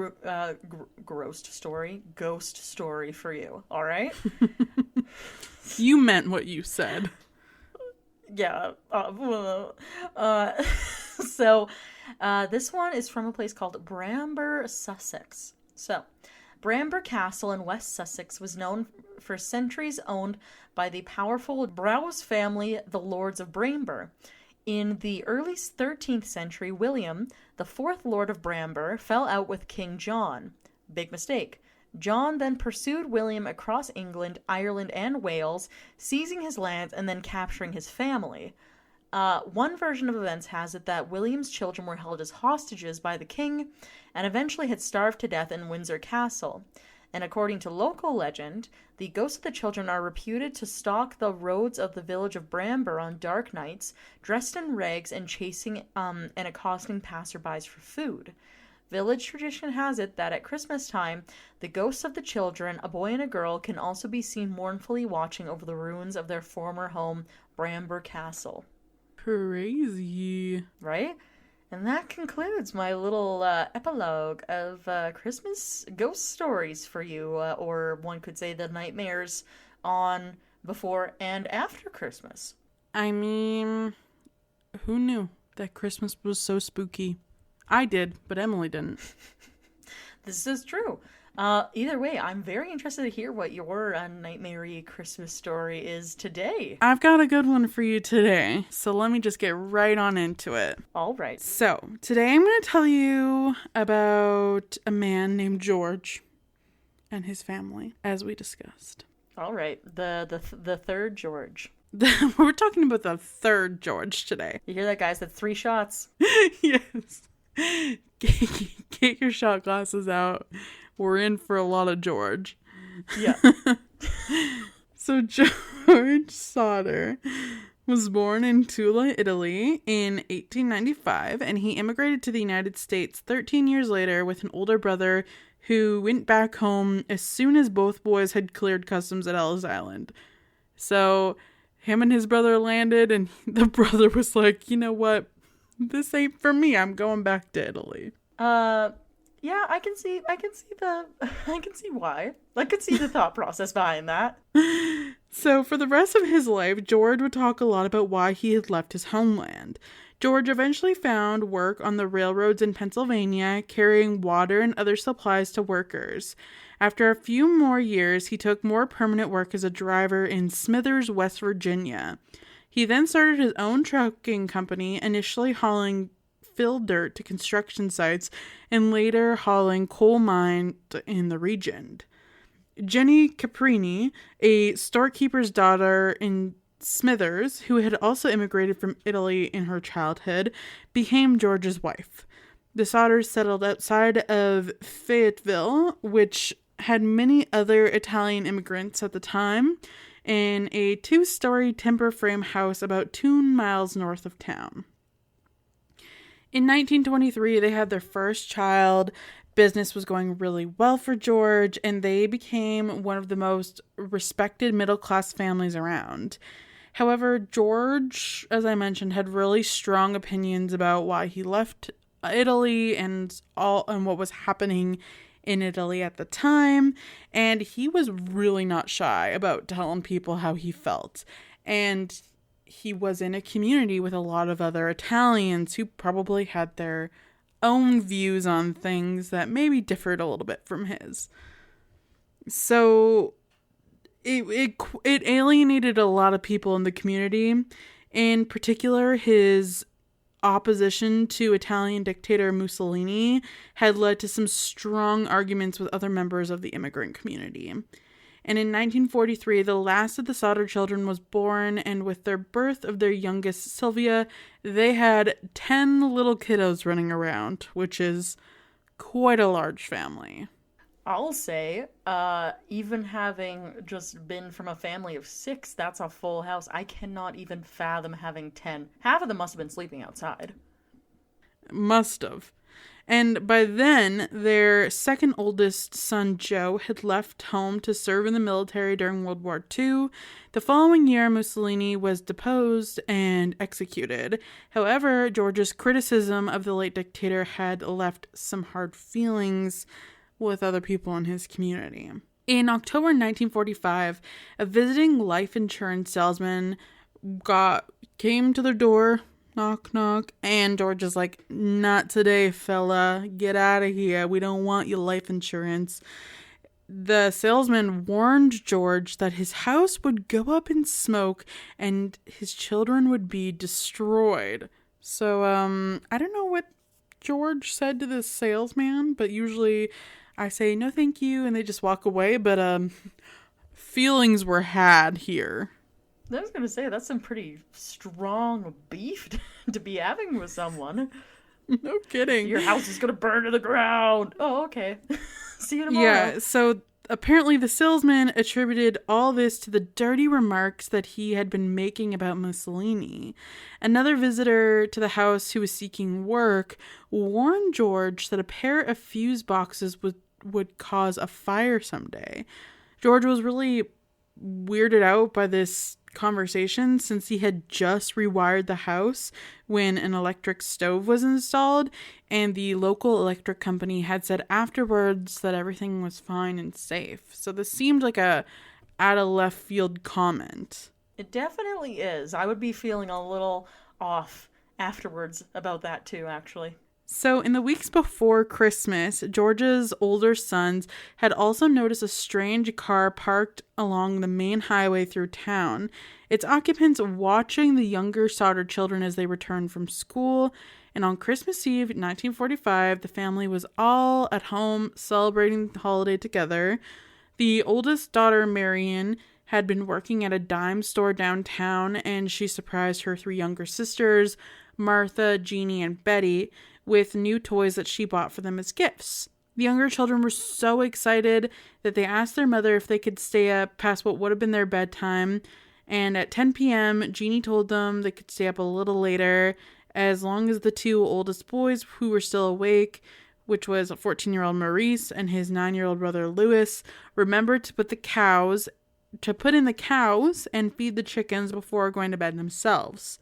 ghost story for you, all right? You meant what you said. Yeah. So this one is from a place called Bramber, Sussex. So, Bramber Castle in West Sussex was known for centuries owned by the powerful Browse family, the Lords of Bramber. In the early 13th century, William, the fourth Lord of Bramber, fell out with King John. Big mistake. John then pursued William across England, Ireland, and Wales, seizing his lands and then capturing his family. One version of events has it that William's children were held as hostages by the king and eventually had starved to death in Windsor Castle. And according to local legend, the ghosts of the children are reputed to stalk the roads of the village of Bramber on dark nights, dressed in rags and chasing and accosting passerbys for food. Village tradition has it that at Christmas time, the ghosts of the children, a boy and a girl, can also be seen mournfully watching over the ruins of their former home, Bramber Castle. Crazy. Right? And that concludes my little epilogue of Christmas ghost stories for you, or one could say the nightmares on before and after Christmas. I mean, who knew that Christmas was so spooky? I did, but Emily didn't. This is true. Either way, I'm very interested to hear what your nightmare-y Christmas story is today. I've got a good one for you today, so let me just get right on into it. All right. So, today I'm going to tell you about a man named George and his family, as we discussed. All right. The third George. We're talking about the third George today. You hear that, guys? That's 3 shots. Yes. Get your shot glasses out. We're in for a lot of George. Yeah. So George Sodder was born in Tula, Italy in 1895, and he immigrated to the United States 13 years later with an older brother who went back home as soon as both boys had cleared customs at Ellis Island. So him and his brother landed, and the brother was like, you know what? This ain't for me. I'm going back to Italy. Yeah, I can see why. I could see the thought process behind that. So for the rest of his life, George would talk a lot about why he had left his homeland. George eventually found work on the railroads in Pennsylvania, carrying water and other supplies to workers. After a few more years, he took more permanent work as a driver in Smithers, West Virginia. He then started his own trucking company, initially hauling fill dirt to construction sites and later hauling coal mined in the region. Jenny Caprini, a storekeeper's daughter in Smithers, who had also immigrated from Italy in her childhood, became George's wife. The Sodders settled outside of Fayetteville, which had many other Italian immigrants at the time, in a 2-story timber frame house about 2 miles north of town. In 1923, they had their first child. Business was going really well for George, and they became one of the most respected middle-class families around. However, George, as I mentioned, had really strong opinions about why he left Italy and what was happening in Italy at the time, and he was really not shy about telling people how he felt. And he was in a community with a lot of other Italians who probably had their own views on things that maybe differed a little bit from his. So it alienated a lot of people in the community. In particular, his opposition to Italian dictator Mussolini had led to some strong arguments with other members of the immigrant community. And in 1943, the last of the Sodder children was born, and with their birth of their youngest, Sylvia, they had 10 little kiddos running around, which is quite a large family. I'll say, even having just been from a family of 6, that's a full house. I cannot even fathom having 10. Half of them must have been sleeping outside. Must have. And by then, their second oldest son, Joe, had left home to serve in the military during World War II. The following year, Mussolini was deposed and executed. However, George's criticism of the late dictator had left some hard feelings with other people in his community. In October 1945, a visiting life insurance salesman came to their door. Knock, knock. And George is like, not today, fella. Get out of here. We don't want your life insurance. The salesman warned George that his house would go up in smoke and his children would be destroyed. So, I don't know what George said to this salesman, but usually I say, no, thank you, and they just walk away. But, feelings were had here. I was going to say, that's some pretty strong beef to be having with someone. No kidding. Your house is going to burn to the ground. Oh, okay. See you tomorrow. Yeah, so apparently the salesman attributed all this to the dirty remarks that he had been making about Mussolini. Another visitor to the house who was seeking work warned George that a pair of fuse boxes would cause a fire someday. George was really weirded out by this conversation since he had just rewired the house when an electric stove was installed, and the local electric company had said afterwards that everything was fine and safe. So this seemed like a out of left field comment. It definitely is. I would be feeling a little off afterwards about that too, actually. So, in the weeks before Christmas, George's older sons had also noticed a strange car parked along the main highway through town. Its occupants watching the younger Sodder children as they returned from school. And on Christmas Eve, 1945, the family was all at home celebrating the holiday together. The oldest daughter, Marion, had been working at a dime store downtown, and she surprised her three younger sisters, Martha, Jeannie, and Betty, with new toys that she bought for them as gifts. The younger children were so excited that they asked their mother if they could stay up past what would have been their bedtime. And at 10 p.m., Jeannie told them they could stay up a little later, as long as the two oldest boys who were still awake, which was a 14-year-old Maurice and his 9-year-old brother Louis, remembered to put in the cows and feed the chickens before going to bed themselves.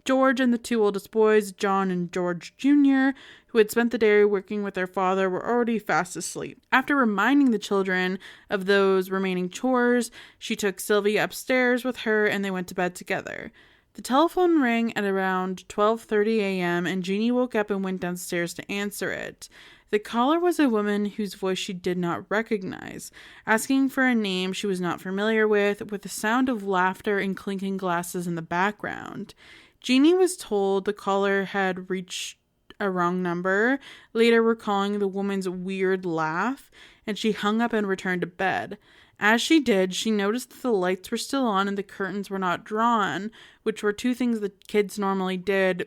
George and the two oldest boys, John and George Jr., who had spent the day working with their father, were already fast asleep. After reminding the children of those remaining chores, she took Sylvia upstairs with her and they went to bed together. The telephone rang at around 12:30 a.m. and Jeannie woke up and went downstairs to answer it. The caller was a woman whose voice she did not recognize, asking for a name she was not familiar with the sound of laughter and clinking glasses in the background. Jeannie was told the caller had reached a wrong number, later recalling the woman's weird laugh, and she hung up and returned to bed. As she did, she noticed that the lights were still on and the curtains were not drawn, which were two things the kids normally did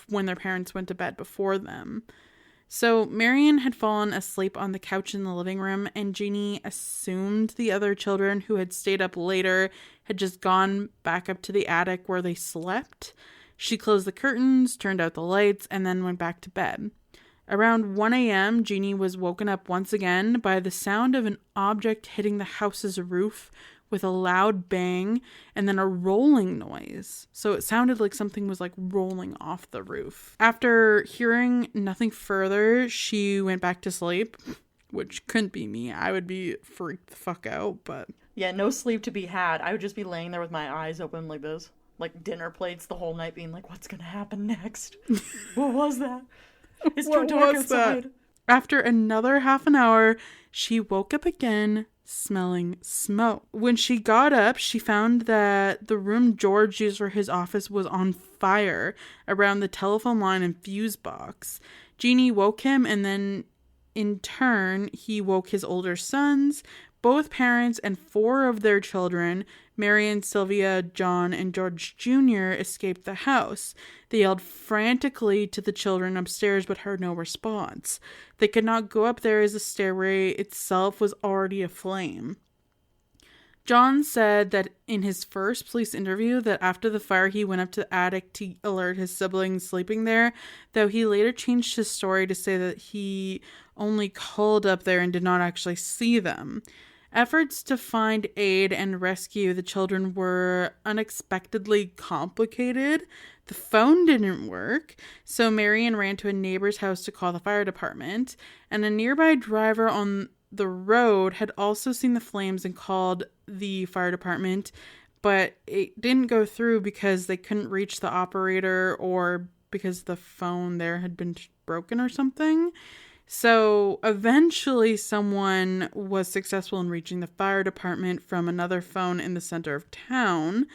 when their parents went to bed before them. So Marion had fallen asleep on the couch in the living room, and Jeannie assumed the other children who had stayed up later had just gone back up to the attic where they slept. She closed the curtains, turned out the lights, and then went back to bed. Around 1 a.m., Jeannie was woken up once again by the sound of an object hitting the house's roof with a loud bang and then a rolling noise. So it sounded like something was like rolling off the roof. After hearing nothing further, she went back to sleep, which couldn't be me. I would be freaked the fuck out, but... Yeah, no sleep to be had. I would just be laying there with my eyes open like this. Like dinner plates the whole night being like, what's gonna happen next? What was that? It's too dark outside. After another half an hour, she woke up again, smelling smoke. When she got up, she found that the room George used for his office was on fire around the telephone line and fuse box. Jeannie woke him, and then in turn, he woke his older sons. Both parents and 4 of their children, Marion, Sylvia, John, and George Jr., escaped the house. They yelled frantically to the children upstairs but heard no response. They could not go up there as the stairway itself was already aflame. John said that in his first police interview that after the fire he went up to the attic to alert his siblings sleeping there, though he later changed his story to say that he only called up there and did not actually see them. Efforts to find aid and rescue the children were unexpectedly complicated. The phone didn't work, so Marion ran to a neighbor's house to call the fire department, and a nearby driver on the road had also seen the flames and called the fire department, but it didn't go through because they couldn't reach the operator or because the phone there had been broken or something. So eventually someone was successful in reaching the fire department from another phone in the center of town.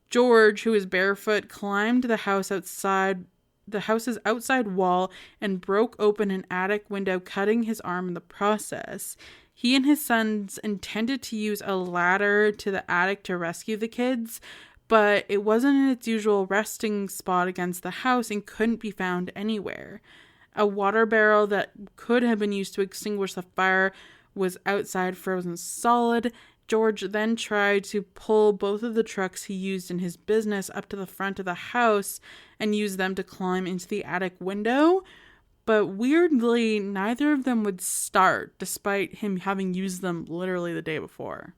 George, who was barefoot, climbed the house's outside wall and broke open an attic window, cutting his arm in the process. He and his sons intended to use a ladder to the attic to rescue the kids, but it wasn't in its usual resting spot against the house and couldn't be found anywhere. A water barrel that could have been used to extinguish the fire was outside, frozen solid. George then tried to pull both of the trucks he used in his business up to the front of the house and use them to climb into the attic window. But weirdly, neither of them would start, despite him having used them literally the day before.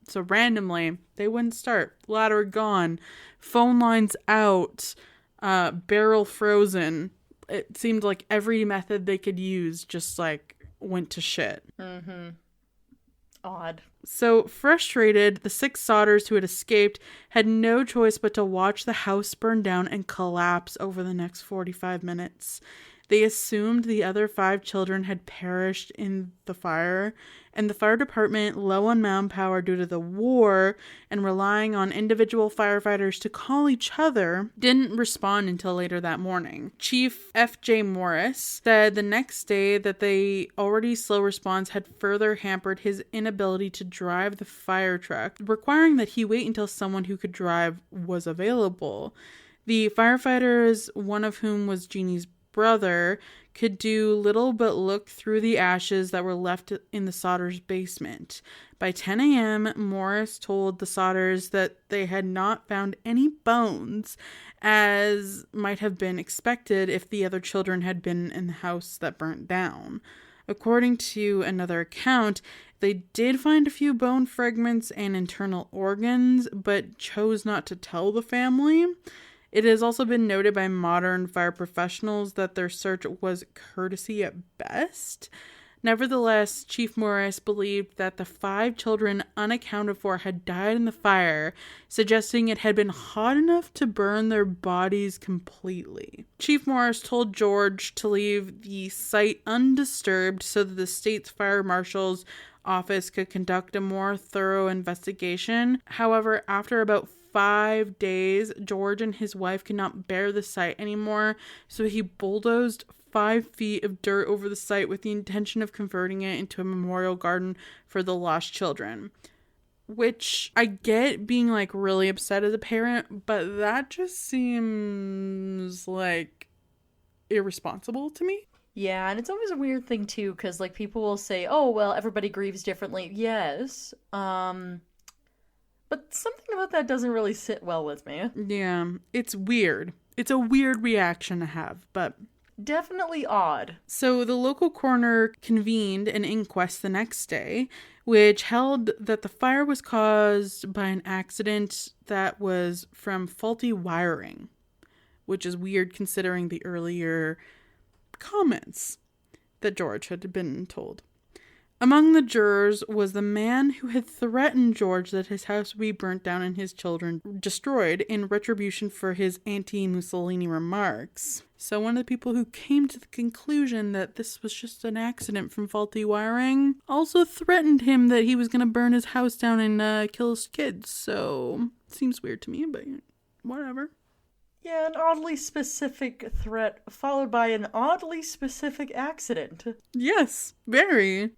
So randomly, they wouldn't start. Ladder gone. Phone lines out. Barrel frozen. It seemed like every method they could use just like went to shit. Mm-hmm. Odd. So frustrated, the 6 Sodders who had escaped had no choice but to watch the house burn down and collapse over the next 45 minutes. They assumed the other 5 children had perished in the fire, and the fire department, low on manpower due to the war and relying on individual firefighters to call each other, didn't respond until later that morning. Chief F.J. Morris said the next day that the already slow response had further hampered his inability to drive the fire truck, requiring that he wait until someone who could drive was available. The firefighters, one of whom was Jeannie's brother, could do little but look through the ashes that were left in the Sodders' basement. By 10 a.m., Morris told the Sodders that they had not found any bones, as might have been expected if the other children had been in the house that burnt down. According to another account, they did find a few bone fragments and internal organs, but chose not to tell the family. It has also been noted by modern fire professionals that their search was courtesy at best. Nevertheless, Chief Morris believed that the 5 children unaccounted for had died in the fire, suggesting it had been hot enough to burn their bodies completely. Chief Morris told George to leave the site undisturbed so that the state's fire marshal's office could conduct a more thorough investigation. However, after about 5 days, George and his wife could not bear the site anymore, so he bulldozed 5 feet of dirt over the site with the intention of converting it into a memorial garden for the lost children. Which, I get being like really upset as a parent, but that just seems like irresponsible to me. Yeah, and it's always a weird thing too, because like people will say, oh, well, everybody grieves differently. Yes, but something about that doesn't really sit well with me. Yeah, it's weird. It's a weird reaction to have, but definitely odd. So the local coroner convened an inquest the next day, which held that the fire was caused by an accident that was from faulty wiring, which is weird considering the earlier comments that George had been told. Among the jurors was the man who had threatened George that his house would be burnt down and his children destroyed in retribution for his anti-Mussolini remarks. So one of the people who came to the conclusion that this was just an accident from faulty wiring also threatened him that he was going to burn his house down and kill his kids. So it seems weird to me, but whatever. Yeah, an oddly specific threat followed by an oddly specific accident. Yes, very.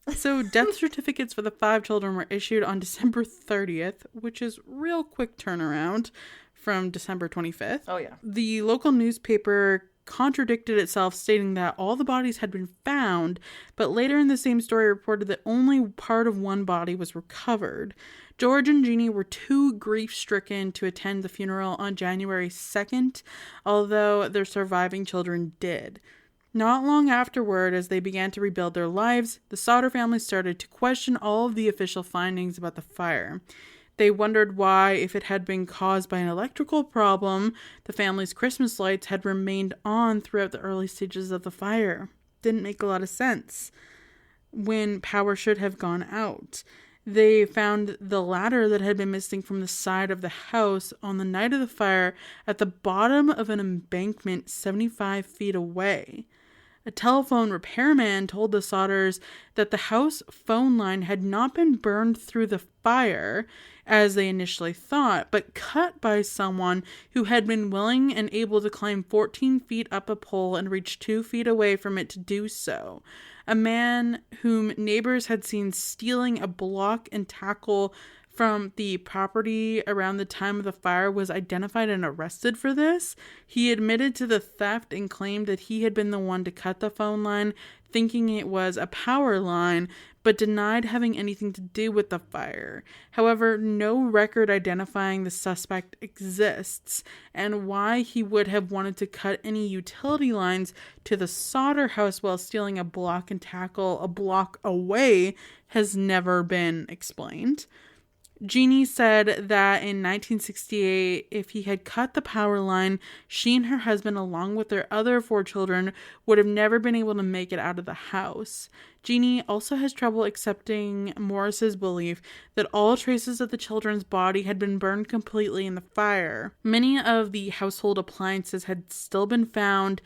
So death certificates for the 5 children were issued on December 30th, which is real quick turnaround from December 25th. Oh, yeah. The local newspaper contradicted itself, stating that all the bodies had been found, but later in the same story reported that only part of one body was recovered. George and Jeannie were too grief-stricken to attend the funeral on January 2nd, although their surviving children did. Not long afterward, as they began to rebuild their lives, the Sodder family started to question all of the official findings about the fire. They wondered why, if it had been caused by an electrical problem, the family's Christmas lights had remained on throughout the early stages of the fire. Didn't make a lot of sense when power should have gone out. They found the ladder that had been missing from the side of the house on the night of the fire at the bottom of an embankment 75 feet away. A telephone repairman told the Sodders that the house phone line had not been burned through the fire, as they initially thought, but cut by someone who had been willing and able to climb 14 feet up a pole and reach 2 feet away from it to do so. A man whom neighbors had seen stealing a block and tackle from the property around the time of the fire was identified and arrested for this. He admitted to the theft and claimed that he had been the one to cut the phone line, thinking it was a power line, but denied having anything to do with the fire. However, no record identifying the suspect exists, and why he would have wanted to cut any utility lines to the Sodder house while stealing a block and tackle a block away has never been explained. Jeannie said that in 1968, if he had cut the power line, she and her husband, along with their other 4 children, would have never been able to make it out of the house. Jeannie also has trouble accepting Morris's belief that all traces of the children's body had been burned completely in the fire. Many of the household appliances had still been found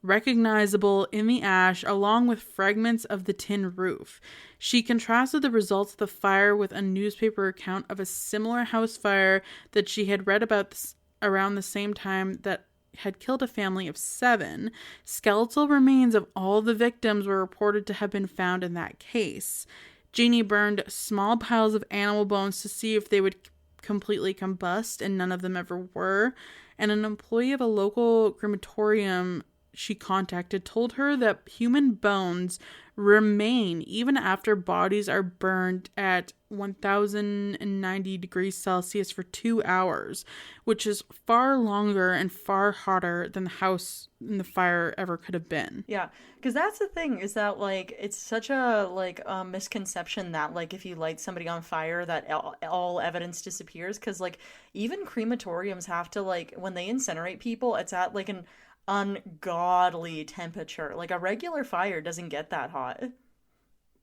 recognizable in the ash, along with fragments of the tin roof. She contrasted the results of the fire with a newspaper account of a similar house fire that she had read about around the same time that had killed a family of 7. Skeletal remains of all the victims were reported to have been found in that case. Jeannie burned small piles of animal bones to see if they would completely combust, and none of them ever were. And an employee of a local crematorium she contacted told her that human bones remain even after bodies are burned at 1090 degrees Celsius for 2 hours, which is far longer and far hotter than the house in the fire ever could have been. Yeah, because that's the thing, is that, like, it's such a, like, misconception that, like, if you light somebody on fire, that all evidence disappears. Because, like, even crematoriums have to, like, when they incinerate people, it's at, like, an ungodly temperature. Like, a regular fire doesn't get that hot.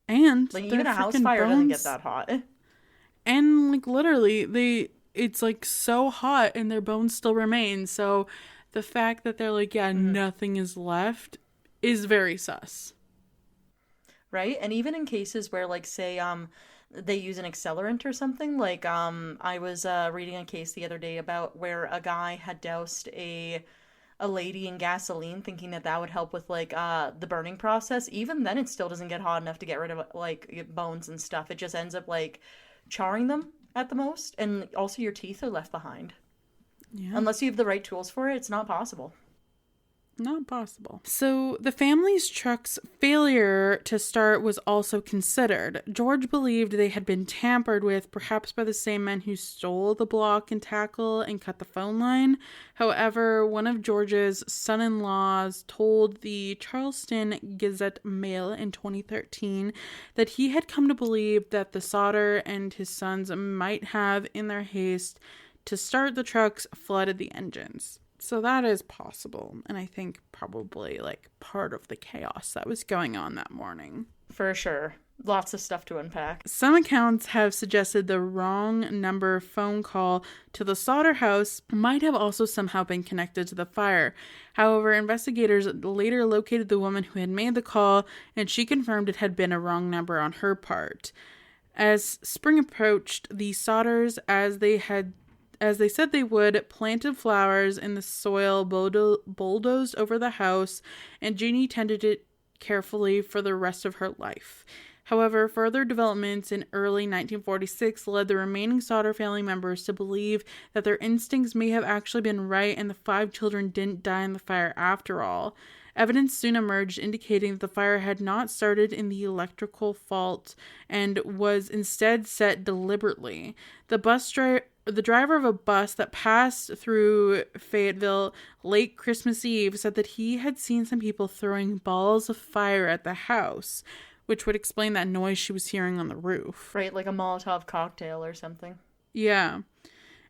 And like, even a house fire doesn't get that hot. And, like, literally, it's like so hot and their bones still remain. So the fact that they're like, yeah, nothing is left is very sus. Right? And even in cases where, like, say they use an accelerant or something, like I was reading a case the other day about where a guy had doused a lady in gasoline, thinking that that would help with, like, the burning process. Even then, it still doesn't get hot enough to get rid of, like, bones and stuff. It just ends up, like, charring them at the most, and also your teeth are left behind. Yeah. Unless you have the right tools for it, it's not possible. Not possible. So the family's truck's failure to start was also considered. George believed they had been tampered with, perhaps by the same men who stole the block and tackle and cut the phone line. However, one of George's son-in-laws told the Charleston Gazette-Mail in 2013 that he had come to believe that the Sodder and his sons might have, in their haste to start the trucks, flooded the engines. So that is possible, and I think probably, like, part of the chaos that was going on that morning. For sure. Lots of stuff to unpack. Some accounts have suggested the wrong number phone call to the Sodder house might have also somehow been connected to the fire. However, investigators later located the woman who had made the call, and she confirmed it had been a wrong number on her part. As spring approached, the Sodders, as they said they would, planted flowers in the soil bulldozed over the house, and Jeannie tended it carefully for the rest of her life. However, further developments in early 1946 led the remaining Sodder family members to believe that their instincts may have actually been right and the 5 children didn't die in the fire after all. Evidence soon emerged indicating that the fire had not started in the electrical fault and was instead set deliberately. The driver of a bus that passed through Fayetteville late Christmas Eve said that he had seen some people throwing balls of fire at the house, which would explain that noise she was hearing on the roof. Right, like a Molotov cocktail or something. Yeah.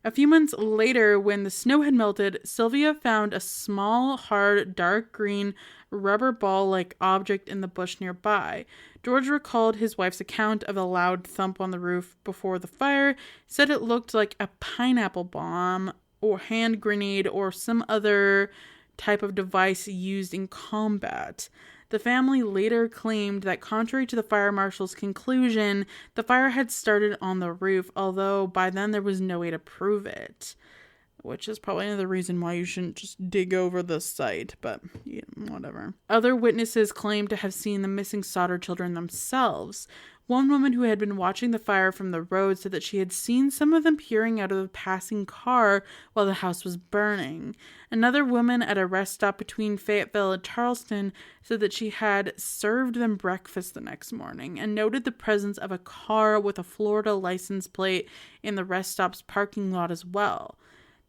A few months later, when the snow had melted, Sylvia found a small, hard, dark green, rubber ball-like object in the bush nearby. George recalled his wife's account of a loud thump on the roof before the fire, said it looked like a pineapple bomb or hand grenade or some other type of device used in combat. The family later claimed that, contrary to the fire marshal's conclusion, the fire had started on the roof, although by then there was no way to prove it. Which is probably another reason why you shouldn't just dig over the site, but yeah, whatever. Other witnesses claimed to have seen the missing Sodder children themselves. One woman who had been watching the fire from the road said that she had seen some of them peering out of a passing car while the house was burning. Another woman at a rest stop between Fayetteville and Charleston said that she had served them breakfast the next morning and noted the presence of a car with a Florida license plate in the rest stop's parking lot as well.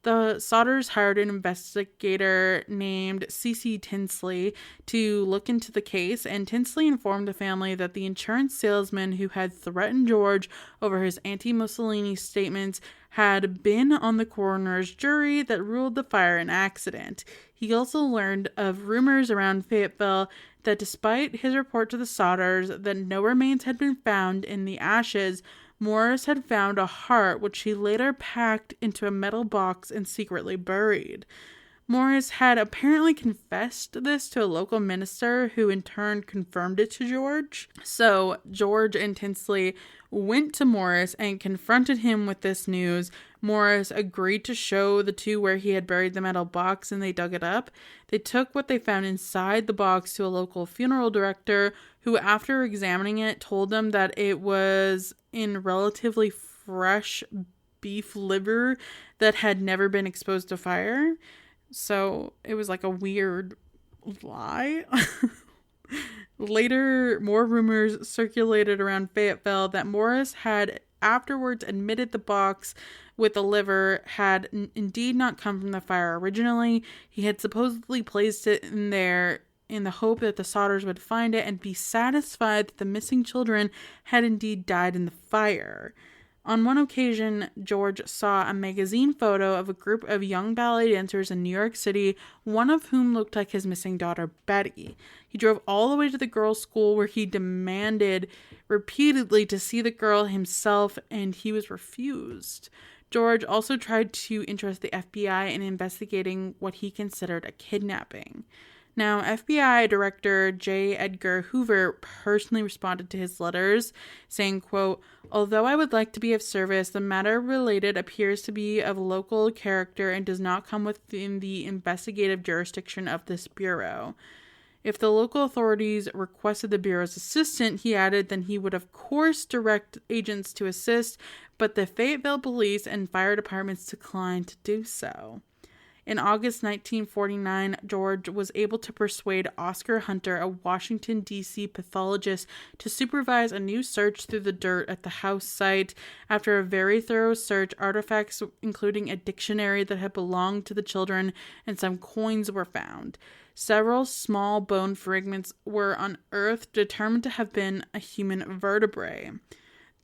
The Sodders hired an investigator named C.C. Tinsley to look into the case, and Tinsley informed the family that the insurance salesman who had threatened George over his anti-Mussolini statements had been on the coroner's jury that ruled the fire an accident. He also learned of rumors around Fayetteville that despite his report to the Sodders that no remains had been found in the ashes, Morris had found a heart which he later packed into a metal box and secretly buried. Morris had apparently confessed this to a local minister who in turn confirmed it to George. So George and Tinsley went to Morris and confronted him with this news. Morris agreed to show the two where he had buried the metal box, and they dug it up. They took what they found inside the box to a local funeral director who, after examining it, told them that it was in relatively fresh beef liver that had never been exposed to fire. So it was like a weird lie. Later, more rumors circulated around Fayetteville that Morris had afterwards admitted the box with the liver had indeed not come from the fire originally. He had supposedly placed it in there in the hope that the Sodders would find it and be satisfied that the missing children had indeed died in the fire. On one occasion, George saw a magazine photo of a group of young ballet dancers in New York City, one of whom looked like his missing daughter, Betty. He drove all the way to the girls' school where he demanded repeatedly to see the girl himself, and he was refused. George also tried to interest the FBI in investigating what he considered a kidnapping. Now, FBI Director J. Edgar Hoover personally responded to his letters, saying, quote, "Although I would like to be of service, the matter related appears to be of local character and does not come within the investigative jurisdiction of this bureau." If the local authorities requested the bureau's assistance, he added, then he would of course direct agents to assist, but the Fayetteville police and fire departments declined to do so. In August 1949, George was able to persuade Oscar Hunter, a Washington, D.C. pathologist, to supervise a new search through the dirt at the house site. After a very thorough search, artifacts including a dictionary that had belonged to the children and some coins were found. Several small bone fragments were unearthed, determined to have been a human vertebrae.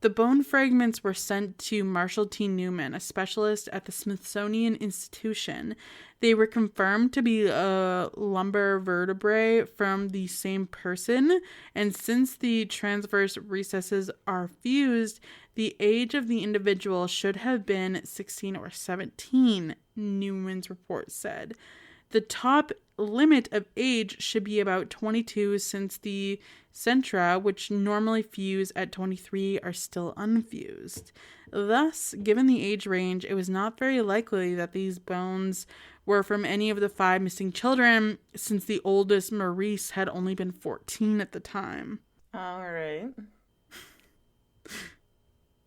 The bone fragments were sent to Marshall T. Newman, a specialist at the Smithsonian Institution. They were confirmed to be a lumbar vertebrae from the same person, and since the transverse recesses are fused, the age of the individual should have been 16 or 17, Newman's report said. The top limit of age should be about 22, since the centra, which normally fuse at 23, are still unfused. Thus, given the age range, it was not very likely that these bones were from any of the 5 missing children, since the oldest, Maurice, had only been 14 at the time. All right.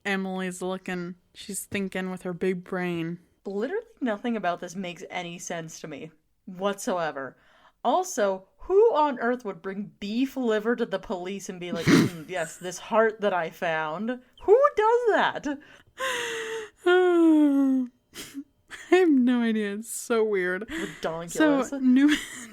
Emily's looking, she's thinking with her big brain. Literally nothing about this makes any sense to me whatsoever. Also, who on earth would bring beef liver to the police and be like, yes, this heart that I found? Who does that? I have no idea. It's so weird. Ridiculous. So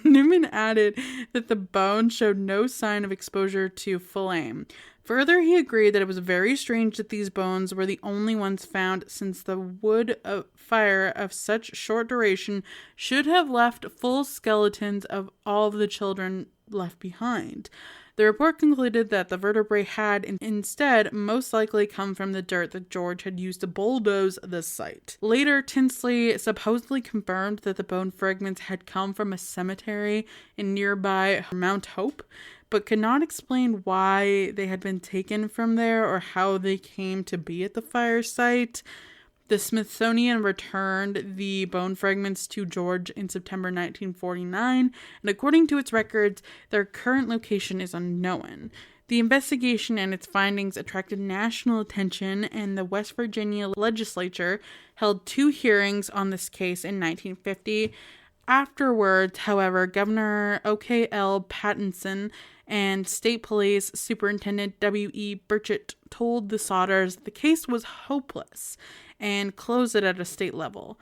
Newman added that the bone showed no sign of exposure to flame. Further, he agreed that it was very strange that these bones were the only ones found, since the wood of fire of such short duration should have left full skeletons of all of the children left behind. The report concluded that the vertebrae had instead most likely come from the dirt that George had used to bulldoze the site. Later, Tinsley supposedly confirmed that the bone fragments had come from a cemetery in nearby Mount Hope, but could not explain why they had been taken from there or how they came to be at the fire site. The Smithsonian returned the bone fragments to George in September 1949, and according to its records, their current location is unknown. The investigation and its findings attracted national attention, and the West Virginia legislature held 2 hearings on this case in 1950. Afterwards, however, Governor O.K.L. Pattinson and State Police Superintendent W.E. Burchett told the Sodders the case was hopeless and closed it at a state level.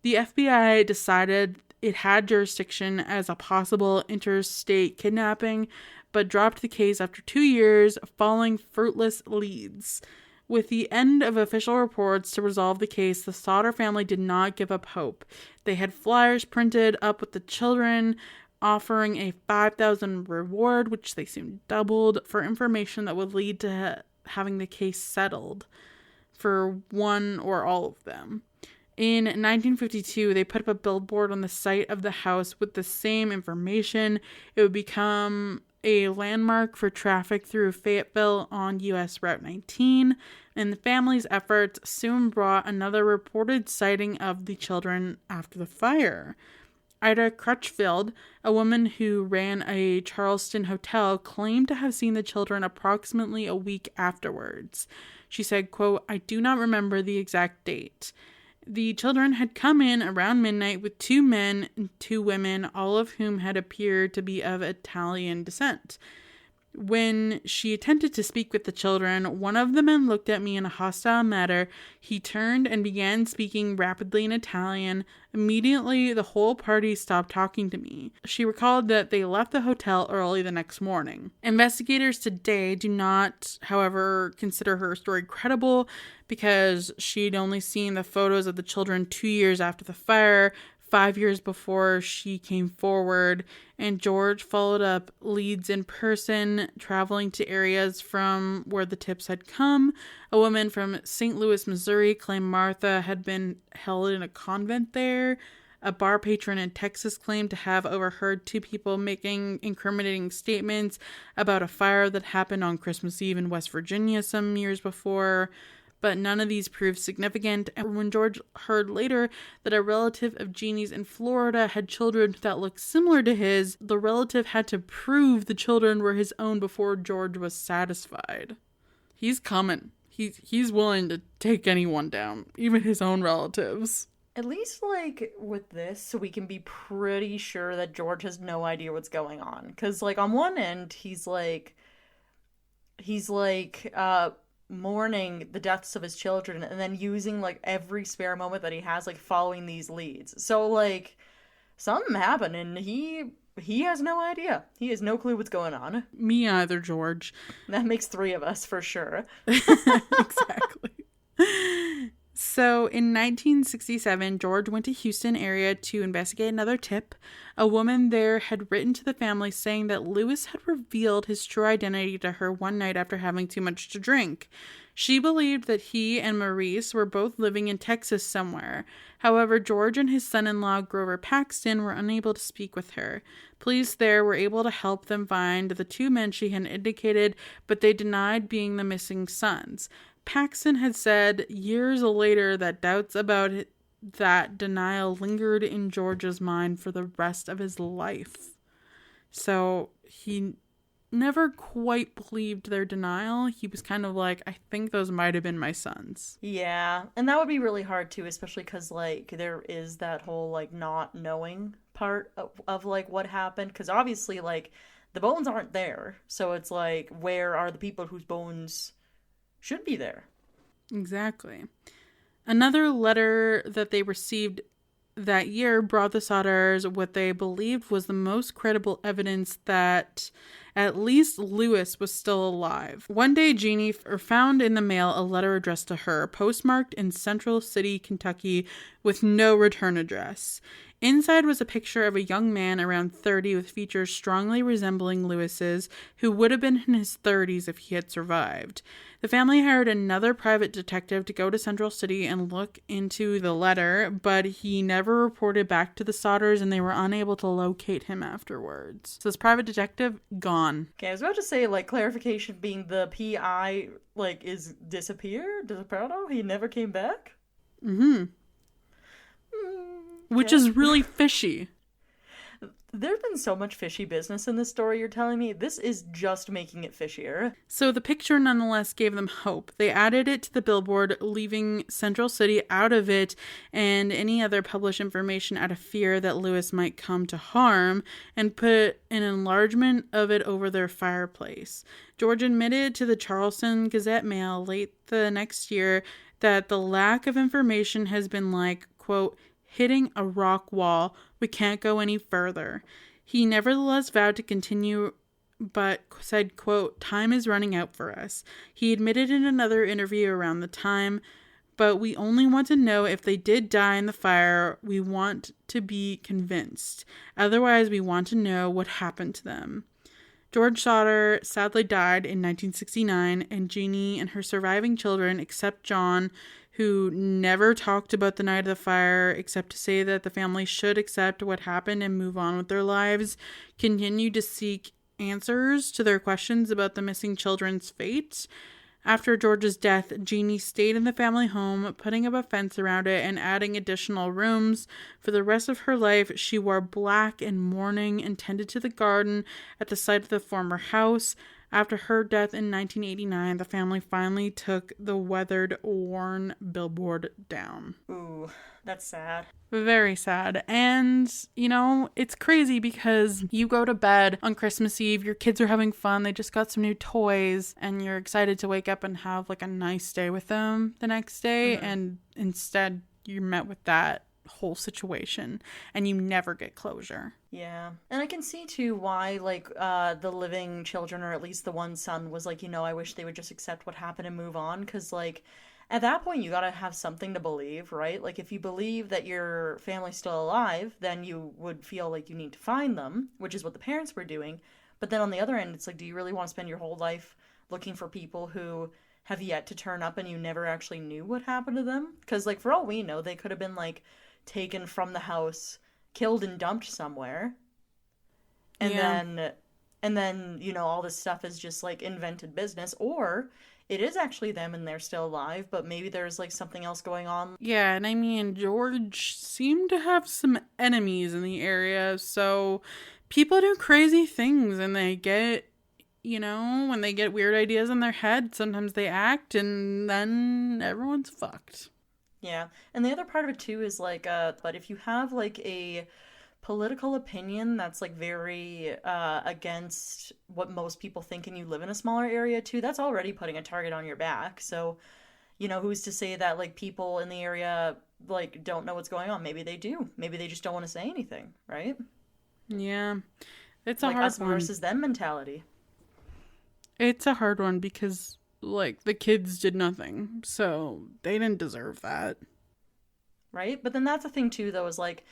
The FBI decided it had jurisdiction as a possible interstate kidnapping, but dropped the case after 2 years following fruitless leads. With the end of official reports to resolve the case, the Sodder family did not give up hope. They had flyers printed up with the children, offering a $5,000 reward, which they soon doubled, for information that would lead to having the case settled for one or all of them. In 1952, they put up a billboard on the site of the house with the same information. It would become a landmark for traffic through Fayetteville on U.S. Route 19, and the family's efforts soon brought another reported sighting of the children after the fire. Ida Crutchfield, a woman who ran a Charleston hotel, claimed to have seen the children approximately a week afterwards. She said, quote, "I do not remember the exact date. The children had come in around midnight with 2 men and 2 women, all of whom had appeared to be of Italian descent. When she attempted to speak with the children, one of the men looked at me in a hostile manner. He turned and began speaking rapidly in Italian. Immediately, the whole party stopped talking to me." She recalled that they left the hotel early the next morning. Investigators today do not, however, consider her story credible because she'd only seen the photos of the children 2 years after the fire, 5 years before she came forward, and George followed up leads in person, traveling to areas from where the tips had come. A woman from St. Louis, Missouri, claimed Martha had been held in a convent there. A bar patron in Texas claimed to have overheard 2 people making incriminating statements about a fire that happened on Christmas Eve in West Virginia some years before. But none of these proved significant, and when George heard later that a relative of Jeannie's in Florida had children that looked similar to his, the relative had to prove the children were his own before George was satisfied. He's coming. He's willing to take anyone down, even his own relatives. At least, like, with this, we can be pretty sure that George has no idea what's going on. Because, like, on one end, he's like, mourning the deaths of his children and then using like every spare moment that he has like following these leads. So like something happened and he has no idea. He has no clue what's going on. Me either, George. That makes 3 of us for sure. Exactly. So in 1967, George went to Houston area to investigate another tip. A woman there had written to the family saying that Lewis had revealed his true identity to her one night after having too much to drink. She believed that he and Maurice were both living in Texas somewhere. However, George and his son-in-law, Grover Paxton, were unable to speak with her. Police there were able to help them find the 2 men she had indicated, but they denied being the missing sons. Paxton had said years later that doubts about that denial lingered in George's mind for the rest of his life. So he never quite believed their denial. He was kind of like, I think those might have been my sons. Yeah, and that would be really hard too, especially because like there is that whole like not knowing part of like what happened, because obviously like the bones aren't there, so it's like where are the people whose bones should be there? Exactly. Another letter that they received that year brought the Sodders what they believed was the most credible evidence that at least Lewis was still alive. One day, Jeannie found in the mail a letter addressed to her, postmarked in Central City, Kentucky, with no return address. Inside was a picture of a young man around 30 with features strongly resembling Lewis's, who would have been in his 30s if he had survived. The family hired another private detective to go to Central City and look into the letter, but he never reported back to the Sodders and they were unable to locate him afterwards. So this private detective, gone. Okay, I was about to say, like, clarification being the PI, like, is disappeared? He never came back? Mm-hmm. Which is really fishy. There's been so much fishy business in this story you're telling me. This is just making it fishier. So the picture nonetheless gave them hope. They added it to the billboard, leaving Central City out of it and any other published information out of fear that Lewis might come to harm, and put an enlargement of it over their fireplace. George admitted to the Charleston Gazette-Mail late the next year that the lack of information has been like, quote, hitting a rock wall. We can't go any further. He nevertheless vowed to continue, but said, quote, time is running out for us. He admitted in another interview around the time, but we only want to know if they did die in the fire. We want to be convinced. Otherwise, we want to know what happened to them. George Sodder sadly died in 1969, and Jeannie and her surviving children, except John, who never talked about the night of the fire except to say that the family should accept what happened and move on with their lives, continued to seek answers to their questions about the missing children's fate. After George's death, Jeannie stayed in the family home, putting up a fence around it and adding additional rooms. For the rest of her life, she wore black in mourning and tended to the garden at the site of the former house. After her death in 1989, the family finally took the weathered, worn billboard down. Ooh, that's sad. Very sad. And, you know, it's crazy because you go to bed on Christmas Eve, your kids are having fun, they just got some new toys, and you're excited to wake up and have like a nice day with them the next day. Mm-hmm. And instead, you're met with that whole situation and you never get closure. Yeah. And I can see too why like the living children, or at least the one son, was like, you know, I wish they would just accept what happened and move on, because like at that point you gotta have something to believe, right? Like if you believe that your family's still alive, then you would feel like you need to find them, which is what the parents were doing. But then on the other end, it's like, do you really want to spend your whole life looking for people who have yet to turn up and you never actually knew what happened to them? Because like for all we know, they could have been like taken from the house, killed and dumped somewhere, and then you know, all this stuff is just like invented business, or it is actually them and they're still alive, but maybe there's like something else going on. Yeah, and I mean, George seemed to have some enemies in the area, so people do crazy things and they get, you know, when they get weird ideas in their head, sometimes they act and then everyone's fucked. Yeah, and the other part of it too is like, but if you have like a political opinion that's like very against what most people think, and you live in a smaller area too, that's already putting a target on your back. So, you know, who's to say that like people in the area like don't know what's going on? Maybe they do. Maybe they just don't want to say anything, right? Yeah, it's a like hard us one. Versus them mentality. It's a hard one because like the kids did nothing, so they didn't deserve that, right? But then that's the thing too, though, is like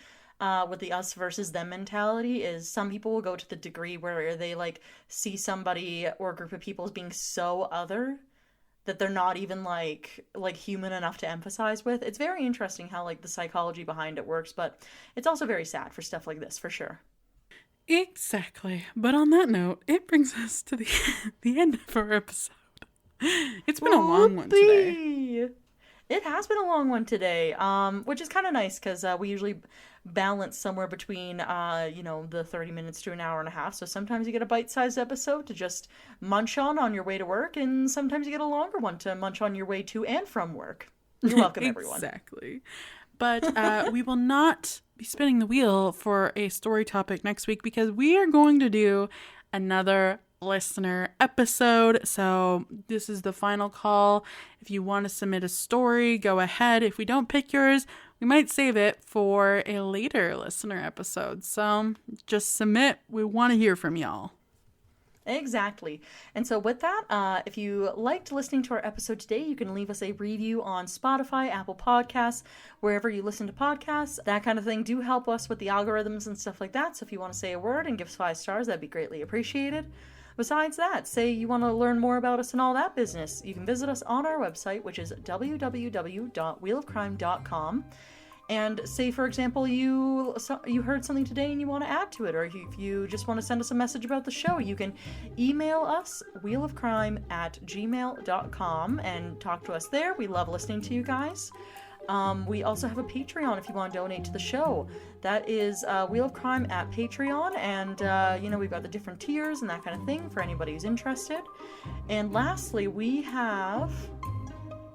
with the us versus them mentality, is some people will go to the degree where they like see somebody or a group of people as being so other that they're not even like human enough to empathize with. It's very interesting how like the psychology behind it works, but it's also very sad for stuff like this, for sure. Exactly. But on that note, it brings us to the end of our episode. It's been a long one today. It has been a long one today, which is kind of nice because we usually balance somewhere between, you know, the 30 minutes to an hour and a half. So sometimes you get a bite-sized episode to just munch on your way to work, and sometimes you get a longer one to munch on your way to and from work. You're welcome, everyone. Exactly. But we will not be spinning the wheel for a story topic next week because we are going to do another listener episode. So this is the final call. If you want to submit a story, go ahead. If we don't pick yours, we might save it for a later listener episode. So just submit. We want to hear from y'all. Exactly. And so with that, if you liked listening to our episode today, you can leave us a review on Spotify, Apple Podcasts, wherever you listen to podcasts. That kind of thing do help us with the algorithms and stuff like that. So if you want to say a word and give us 5 stars, that'd be greatly appreciated. Besides that, say you want to learn more about us and all that business, you can visit us on our website, which is www.wheelofcrime.com. And say, for example, you heard something today and you want to add to it, or if you just want to send us a message about the show, you can email us, wheelofcrime@gmail.com, and talk to us there. We love listening to you guys. We also have a Patreon if you want to donate to the show. That is Wheel of Crime at Patreon, and you know, we've got the different tiers and that kind of thing for anybody who's interested. And lastly, we have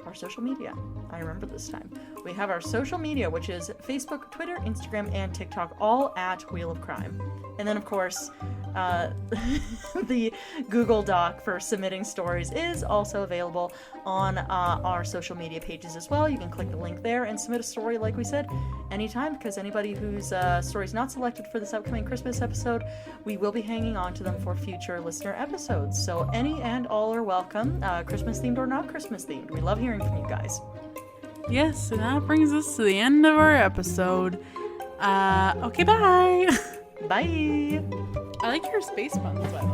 our social media. I remember this time. We have our social media, which is Facebook, Twitter, Instagram, and TikTok, all at Wheel of Crime. And then, of course, the Google Doc for submitting stories is also available on our social media pages as well. You can click the link there and submit a story, like we said, anytime, because anybody whose story is not selected for this upcoming Christmas episode, we will be hanging on to them for future listener episodes. So any and all are welcome, Christmas themed or not Christmas themed. We love hearing from you guys. Yes, and that brings us to the end of our episode. Okay, bye. Bye. I like your space puns, by the way.